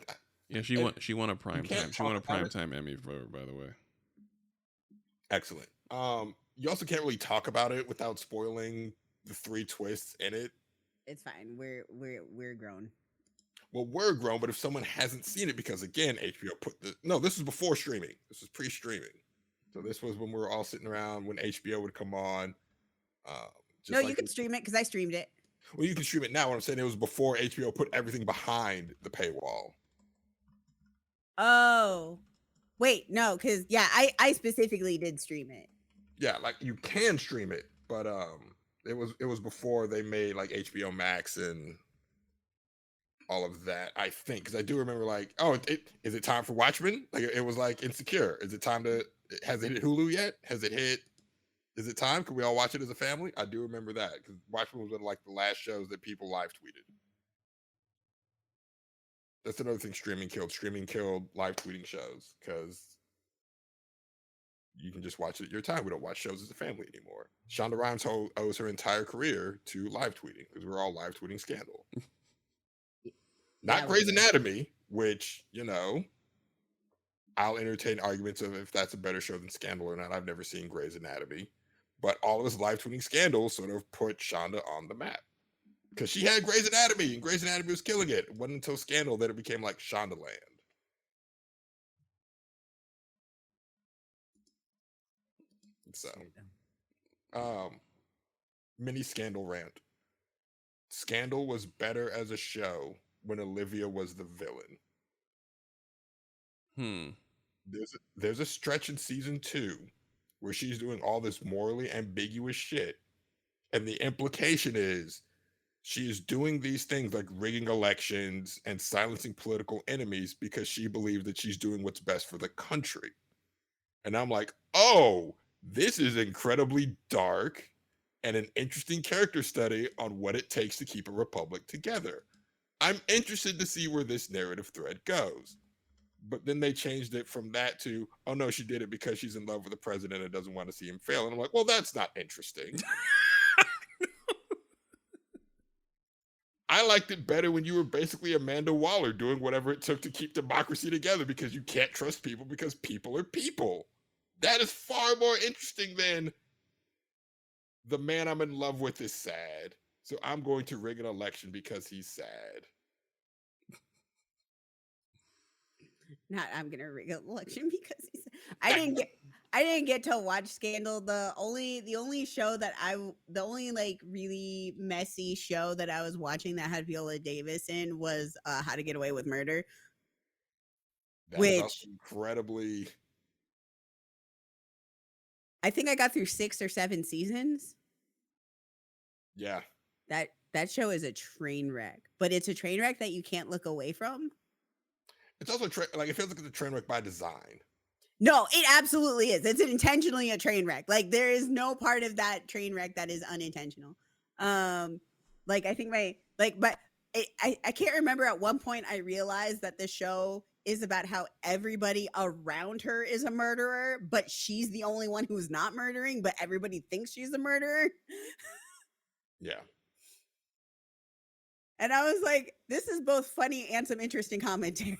Yeah, she won a prime time. She won a prime time Emmy for, by the way. Excellent. You also can't really talk about it without spoiling the 3 twists in it. It's fine. We're grown. Well, we're grown, but if someone hasn't seen it, because again, HBO this was before streaming. This was pre-streaming. So this was when we were all sitting around when HBO would come on. No, you can stream it because I streamed it. Well, you can stream it now. What I'm saying, it was before HBO put everything behind the paywall. Oh, wait, no, because yeah, I specifically did stream it. Yeah, like you can stream it, but it was before they made like HBO Max and all of that. I think because I do remember like, oh, is it time for Watchmen? Like it was like Insecure. Is it time to? Has it hit Hulu yet? Has it hit? Is it time? Can we all watch it as a family? I do remember that because Watchmen was one of like the last shows that people live tweeted. That's another thing streaming killed. Streaming killed live tweeting shows because you can just watch it at your time. We don't watch shows as a family anymore. Shonda Rhimes owes her entire career to live tweeting because we're all live tweeting Scandal. Not Grey's Anatomy, which, I'll entertain arguments of if that's a better show than Scandal or not. I've never seen Grey's Anatomy. But all of us live tweeting Scandal sort of put Shonda on the map. Because she had Grey's Anatomy, and Grey's Anatomy was killing it. It wasn't until Scandal that it became like Shondaland. So, mini Scandal rant. Scandal was better as a show when Olivia was the villain. There's a stretch in season 2 where she's doing all this morally ambiguous shit, and the implication is she is doing these things like rigging elections and silencing political enemies because she believes that she's doing what's best for the country. And I'm like, oh, this is incredibly dark and an interesting character study on what it takes to keep a republic together. I'm interested to see where this narrative thread goes. But then they changed it from that to, oh no, she did it because she's in love with the president and doesn't want to see him fail. And I'm like, well, that's not interesting. I liked it better when you were basically Amanda Waller doing whatever it took to keep democracy together because you can't trust people because people are people. That is far more interesting than the man I'm in love with is sad, so I'm going to rig an election because he's sad. not I'm gonna rig election because I didn't get to watch Scandal. The only show that the only like really messy show that I was watching that had Viola Davis in was How to Get Away with Murder. That is also Which incredibly. I think I got through 6 or 7 seasons. Yeah. That show is a train wreck, but it's a train wreck that you can't look away from. It's also like it feels like it's a train wreck by design. No, it absolutely is. It's intentionally a train wreck. Like there is no part of that train wreck that is unintentional. Like I think I can't remember at one point I realized that the show is about how everybody around her is a murderer, but she's the only one who's not murdering, but everybody thinks she's a murderer. Yeah. And I was like, this is both funny and some interesting commentary.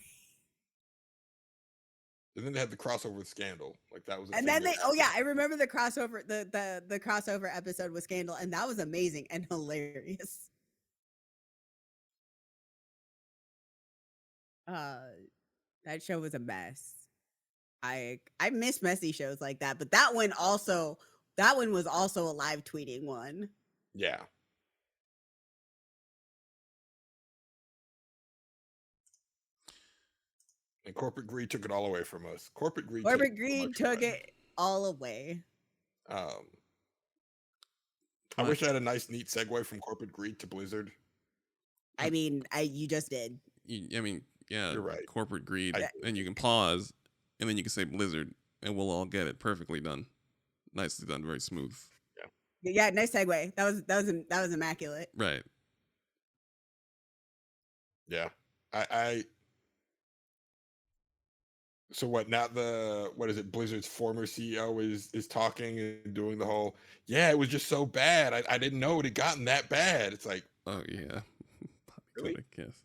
And then they had the crossover with Scandal. Like that was. And then I remember the crossover, the crossover episode with Scandal, and that was amazing and hilarious. That show was a mess. I miss messy shows like that, but that one was also a live tweeting one. Yeah. And corporate greed took it all away from us. Corporate greed took it all away. I wish I had a nice, neat segue from corporate greed to Blizzard. I mean, you just did. Yeah, you're right. Corporate greed, and you can pause, and then you can say Blizzard, and we'll all get it. Perfectly done, nicely done, very smooth. Yeah, nice segue. That was immaculate. Right. Yeah, So what? Now what is it? Blizzard's former CEO is talking and doing the whole. Yeah, it was just so bad. I didn't know it had gotten that bad. It's like, oh yeah, really? Yes.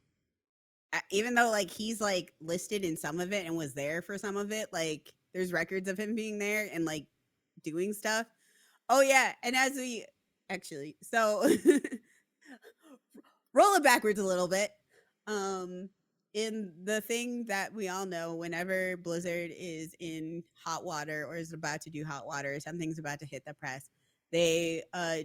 Even though like he's like listed in some of it and was there for some of it, like there's records of him being there and like doing stuff. Oh yeah, and as we actually so roll it backwards a little bit. In the thing that we all know, whenever Blizzard is in hot water or is about to do hot water, or something's about to hit the press, they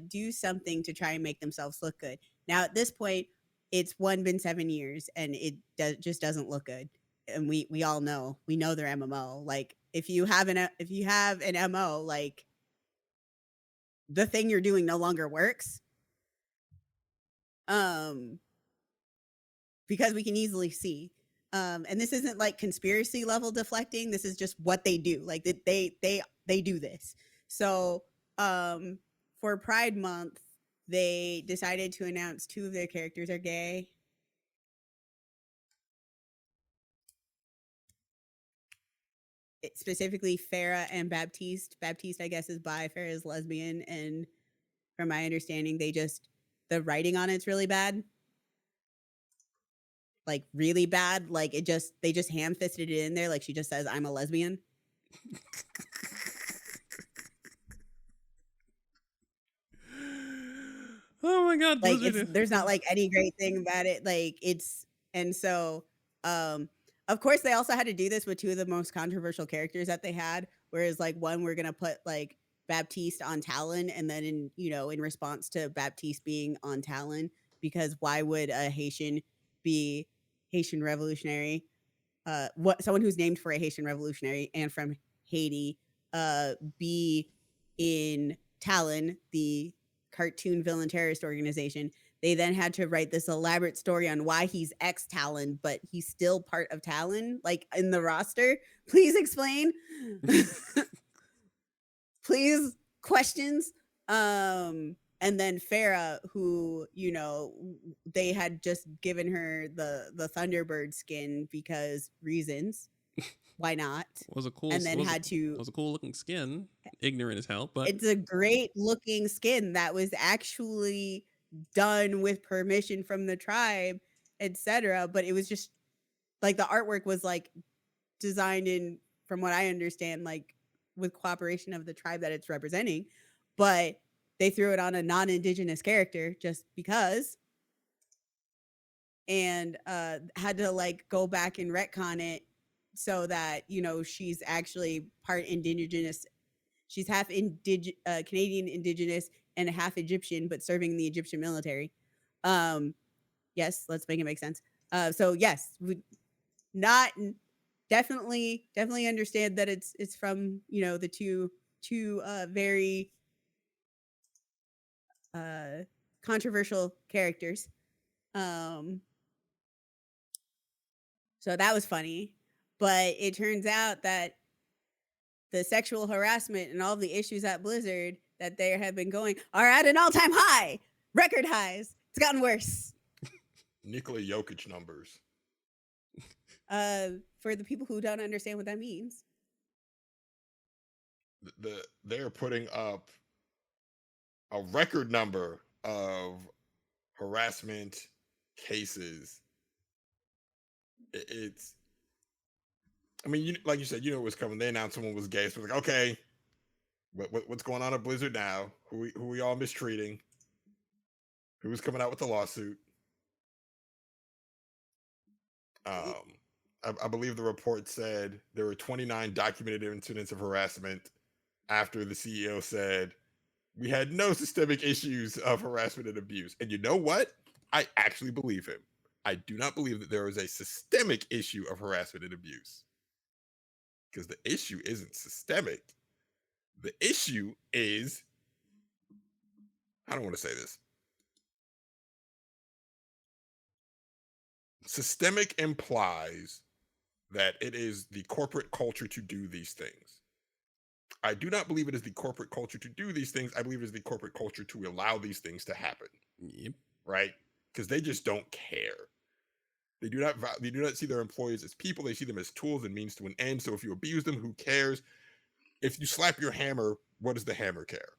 do something to try and make themselves look good. Now at this point, it's been 7 years and it just doesn't look good. And we all know, we know their MMO. Like if you have an MO, like the thing you're doing no longer works. Because we can easily see. And this isn't like conspiracy level deflecting. This is just what they do. Like they do this. So for Pride Month, they decided to announce 2 of their characters are gay. Specifically Farah and Baptiste. Baptiste, I guess, is bi. Farah is lesbian. And from my understanding, the writing on it's really bad. Like really bad. Like they just ham-fisted it in there. Like she just says, I'm a lesbian. Oh my god! Like there's not like any great thing about it. Like and so of course they also had to do this with 2 of the most controversial characters that they had. Whereas like one, we're gonna put like Baptiste on Talon, and then in response to Baptiste being on Talon, because why would a Haitian be Haitian revolutionary? Someone who's named for a Haitian revolutionary and from Haiti be in Talon, the cartoon villain terrorist organization. They then had to write this elaborate story on why he's ex-Talon, but he's still part of Talon, like in the roster. Please explain. Please, questions. And then Farah, who, they had just given her the Thunderbird skin because reasons. Why not? Was a cool, and then was a cool looking skin. Ignorant as hell, but it's a great looking skin that was actually done with permission from the tribe, etc. But it was just like the artwork was like designed in, from what I understand, like with cooperation of the tribe that it's representing. But they threw it on a non-indigenous character just because, and had to like go back and retcon it so that, you know, she's actually part indigenous. She's half Canadian indigenous and half Egyptian, but serving in the Egyptian military. Yes, let's make it make sense. So yes, we not definitely understand that it's from, you know, the two very controversial characters. So that was funny, but it turns out that the sexual harassment and all the issues at Blizzard that they have been going are at an all-time high, record highs. It's gotten worse. Nikola Jokic numbers. For the people who don't understand what that means, They're putting up a record number of harassment cases. It's, I mean, like you said, you know what was coming. They announced someone was gay, so it was like, okay, what's going on at Blizzard now? Who we all mistreating? Who's coming out with the lawsuit? I believe the report said there were 29 documented incidents of harassment after the CEO said we had no systemic issues of harassment and abuse. And you know what? I actually believe him. I do not believe that there is a systemic issue of harassment and abuse, because the issue isn't systemic. The issue is, I don't want to say this. Systemic implies that it is the corporate culture to do these things. I do not believe it is the corporate culture to do these things. I believe it is the corporate culture to allow these things to happen. Yep. Right? Because they just don't care. They do not see their employees as people. They see them as tools and means to an end. So if you abuse them, who cares? If you slap your hammer, what does the hammer care?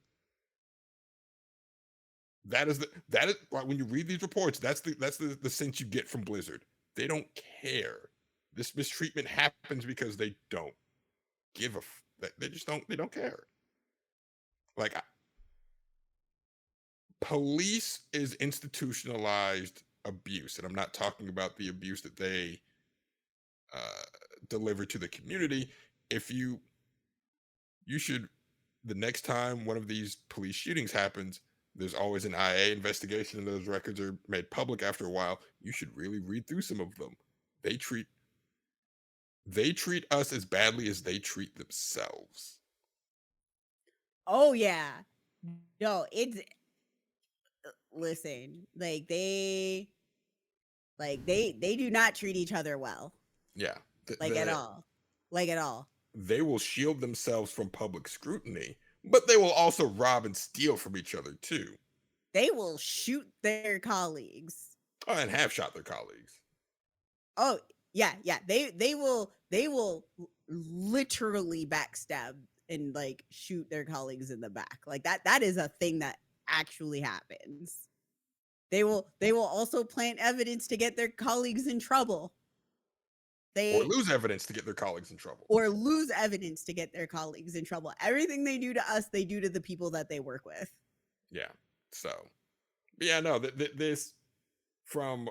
That is when you read these reports, that's the sense you get from Blizzard. They don't care. This mistreatment happens because they don't give they just don't care. Like, police is institutionalized abuse, and I'm not talking about the abuse that they deliver to the community. If you should, the next time one of these police shootings happens, there's always an IA investigation, and those records are made public after a while. You should really read through some of them. They treat us as badly as they treat themselves. Oh yeah. No, it's, listen, they do not treat each other well. Yeah. At all. Like at all. They will shield themselves from public scrutiny, but they will also rob and steal from each other too. They will shoot their colleagues. Oh, and have shot their colleagues. Oh, yeah. They will literally backstab and like shoot their colleagues in the back. Like that is a thing that actually happens. They will also plant evidence to get their colleagues in trouble. Or lose evidence to get their colleagues in trouble. Everything they do to us, they do to the people that they work with. Yeah. So, but yeah, no, this from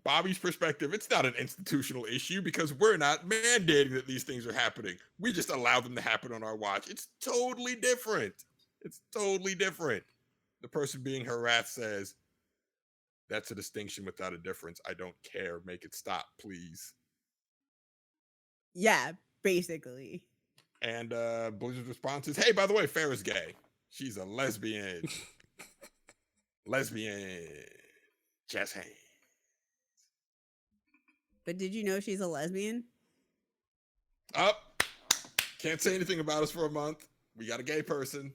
Bobby's perspective, it's not an institutional issue because we're not mandating that these things are happening. We just allow them to happen on our watch. It's totally different. The person being harassed says, that's a distinction without a difference. I don't care. Make it stop, please. Yeah, basically. And Blizzard's response is, hey, by the way, Farrah's gay. She's a lesbian. Just hands. But did you know she's a lesbian? Can't say anything about us for a month. We got a gay person.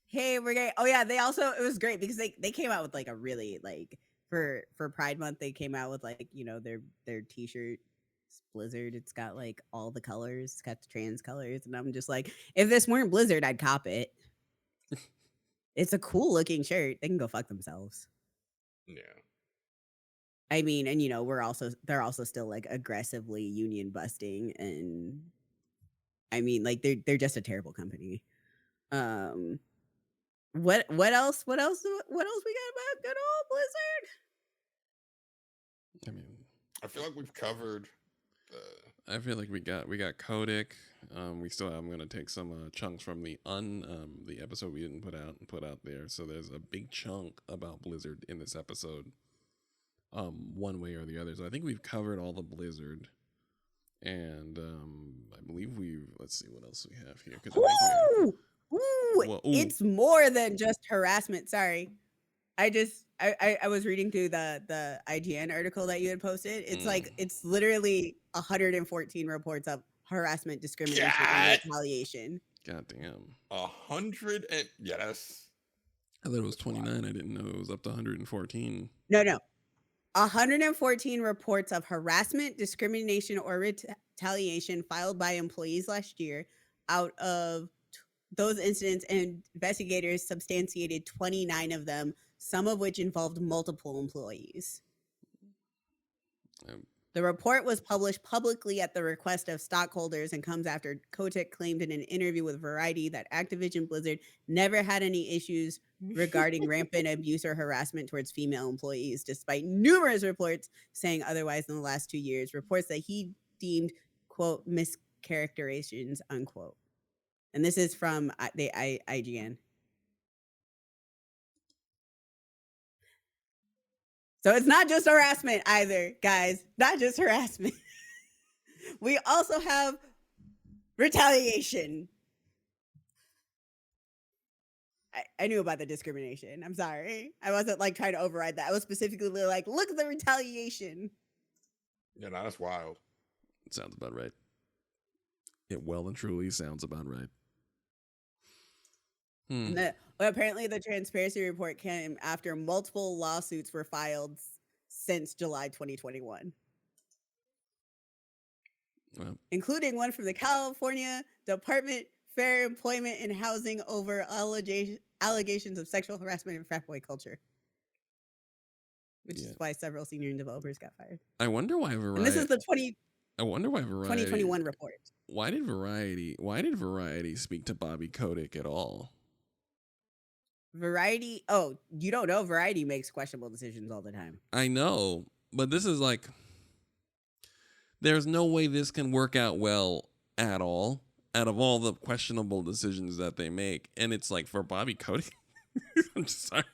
Hey, we're gay. Oh yeah, it was great because they came out with like a really, like, for Pride Month, they came out with like, you know, their t-shirt. Blizzard, it's got like all the colors, it's got the trans colors, and I'm just like, if this weren't Blizzard, I'd cop it. It's a cool looking shirt. They can go fuck themselves. Yeah. I mean, and you know, they're also still like aggressively union busting, and I mean, like they're just a terrible company. What else we got about good old Blizzard? I mean, I feel like we've covered I feel like we got Kodak. I'm gonna take some chunks from the episode we didn't put out there. So there's a big chunk about Blizzard in this episode, one way or the other. So I think we've covered all the Blizzard, and I believe let's see what else we have here. It's more than just harassment. Sorry, I was reading through the IGN article that you had posted. It's like it's literally 114 reports of harassment, discrimination, and retaliation. God damn. 100 and yes. I thought it was 29. I didn't know it was up to 114. No. 114 reports of harassment, discrimination, or retaliation filed by employees last year. Out of those incidents, investigators substantiated 29 of them, some of which involved multiple employees. The report was published publicly at the request of stockholders and comes after Kotick claimed in an interview with Variety that Activision Blizzard never had any issues regarding rampant abuse or harassment towards female employees, despite numerous reports saying otherwise in the last 2 years, reports that he deemed, quote, mischaracterizations, unquote. And this is from the IGN. So it's not just harassment either, guys. Not just harassment. We also have retaliation. I knew about the discrimination. I'm sorry. I wasn't like trying to override that. I was specifically like, look at the retaliation. Yeah, no, that's wild. It sounds about right. It well and truly sounds about right. Apparently, the transparency report came after multiple lawsuits were filed since July 2021, including one from the California Department Fair Employment and Housing over allegations of sexual harassment and frat boy culture, which is why several senior developers got fired. I wonder why Variety. And this is the 2021 report. Why did Variety speak to Bobby Kotick at all? Variety. Oh, you don't know. Variety makes questionable decisions all the time. I know, but this is like, there's no way this can work out well at all, out of all the questionable decisions that they make. And it's like, for Bobby Kotick, I'm just sorry.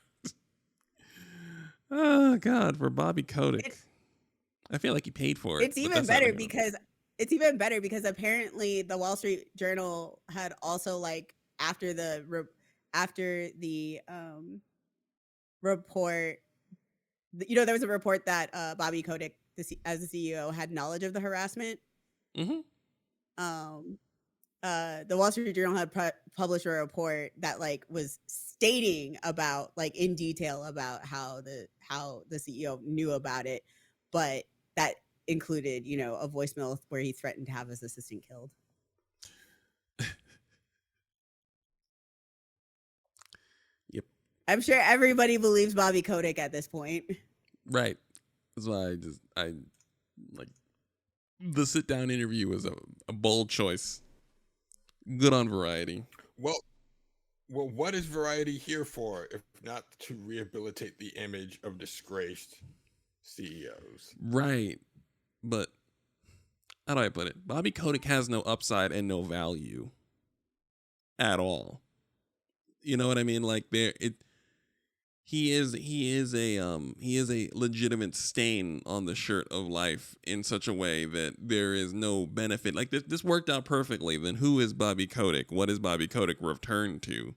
Oh God, for Bobby Kotick, I feel like he paid for it. It's even better because apparently the Wall Street Journal had also, like, after the report, there was a report that Bobby Kotick, as the CEO, had knowledge of the harassment. Mm-hmm. The Wall Street Journal had published a report that, like, was stating about, like, in detail about how the CEO knew about it, but that included, a voicemail where he threatened to have his assistant killed. Yep. I'm sure everybody believes Bobby Kotick at this point. Right. That's why I like, the sit down interview was a bold choice. Good on Variety. Well, what is Variety here for if not to rehabilitate the image of disgraced CEOs? Right. But how do I put it? Bobby Kotick has no upside and no value at all. You know what I mean? Like, he is a legitimate stain on the shirt of life in such a way that there is no benefit. Like, this worked out perfectly. Then who is Bobby Kotick? What is Bobby Kotick returned to?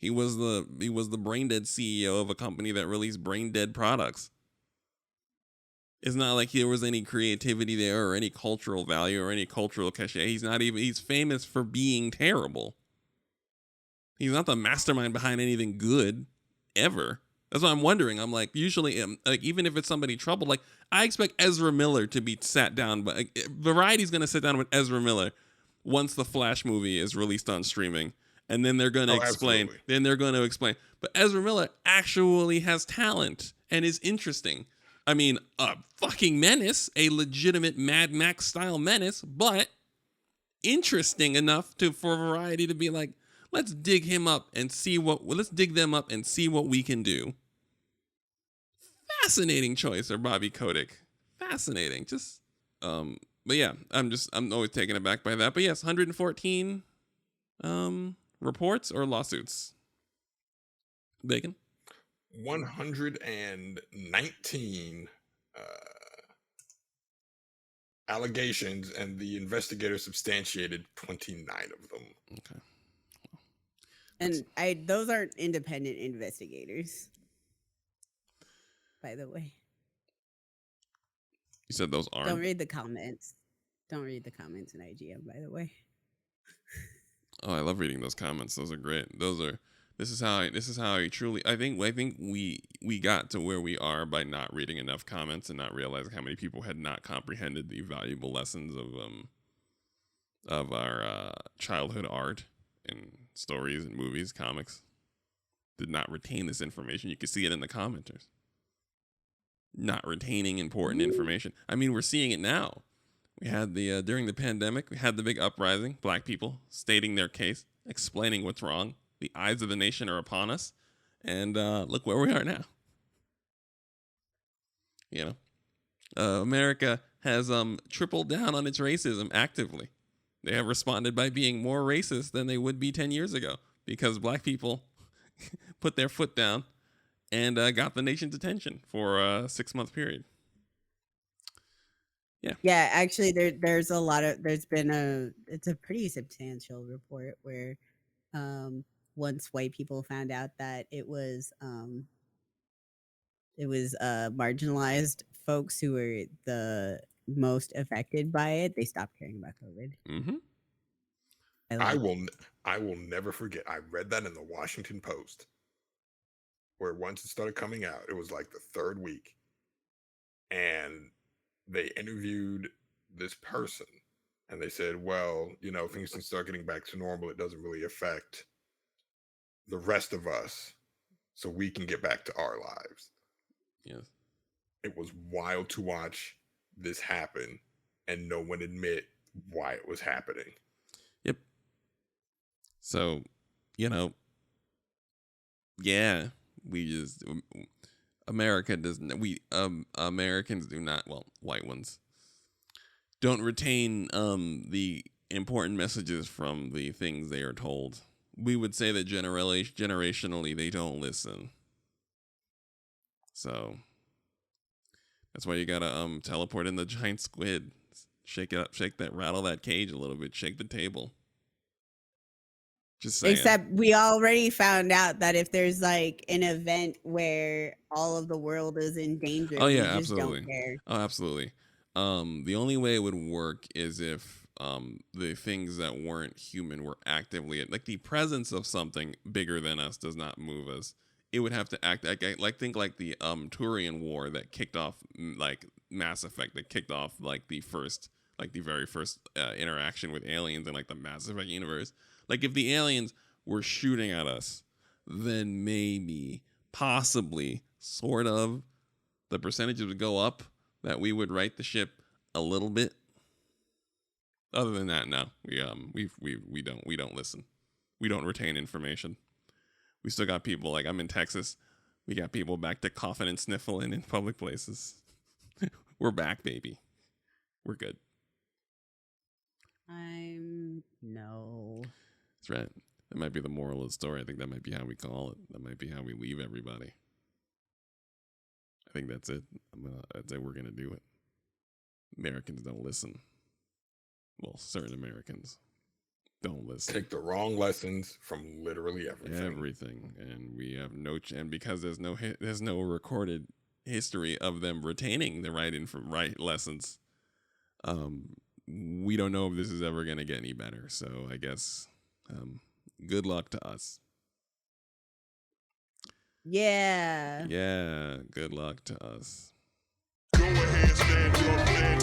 He was the brain dead CEO of a company that released brain dead products. It's not like there was any creativity there or any cultural value or any cultural cachet. He's famous for being terrible. He's not the mastermind behind anything good ever. That's what I'm wondering. I'm like, usually, like, even if it's somebody troubled, like, I expect Ezra Miller to be sat down, but Variety's going to sit down with Ezra Miller once the Flash movie is released on streaming. And then they're going to explain. Absolutely. Then they're going to explain. But Ezra Miller actually has talent and is interesting. I mean, a fucking menace, a legitimate Mad Max style menace, but interesting enough for Variety to be like, let's dig them up and see what we can do. Fascinating choice for Bobby Kotick. Fascinating. Just But yeah, I'm always taken aback by that. But yes, 114 reports or lawsuits. Bacon? 119 allegations, and the investigator substantiated 29 of them. Okay. And those aren't independent investigators, by the way. You said those aren't? Don't read the comments. Don't read the comments in IGM, by the way. Oh, I love reading those comments. Those are great. This is how I truly I think we got to where we are by not reading enough comments and not realizing how many people had not comprehended the valuable lessons of our childhood art and stories and movies, comics. Did not retain this information. You can see it in the commenters. Not retaining important information. I mean, we're seeing it now. We had during the pandemic, we had the big uprising, black people stating their case, explaining what's wrong. The eyes of the nation are upon us. And look where we are now. You know, America has tripled down on its racism actively. They have responded by being more racist than they would be 10 years ago because black people put their foot down and got the nation's attention for a 6-month period. Yeah. Yeah, actually there's been it's a pretty substantial report where once white people found out that it was marginalized folks who were the most affected by it, they stopped caring about COVID. Mm-hmm. I will never forget. I read that in the Washington Post, where once it started coming out, it was like the third week, and they interviewed this person, and they said, well, you know, things can start getting back to normal. It doesn't really affect the rest of us, so we can get back to our lives. Yes. It was wild to watch this happen and no one admit why it was happening. Yep. So, you know, yeah, Americans do not, well, white ones don't retain the important messages from the things they are told. We would say that generationally they don't listen. So that's why you gotta teleport in the giant squid. Shake it up, rattle that cage a little bit, shake the table. Just saying. Except we already found out that if there's like an event where all of the world is in danger, oh yeah, we just absolutely. don't care. Oh, absolutely. The only way it would work is if the things that weren't human were actively, like the presence of something bigger than us does not move us. It would have to act like think like the Turian War that kicked off like Mass Effect, that kicked off like the very first interaction with aliens in like the Mass Effect universe. Like if the aliens were shooting at us, then maybe, possibly, sort of, the percentages would go up that we would right the ship a little bit. Other than that, no, we don't listen. We don't retain information. We still got people, like I'm in Texas, we got people back to coughing and sniffling in public places. We're back, baby. We're good. No. That's right. That might be the moral of the story. I think that might be how we call it. That might be how we leave everybody. I think that's it. I'd say we're going to do it. Americans don't listen. Well, certain Americans don't listen. Take the wrong lessons from literally everything. And we have and because there's no recorded history of them retaining the right lessons, we don't know if this is ever going to get any better. So I guess good luck to us. Yeah. Yeah, good luck to us. Go ahead, stand up, man.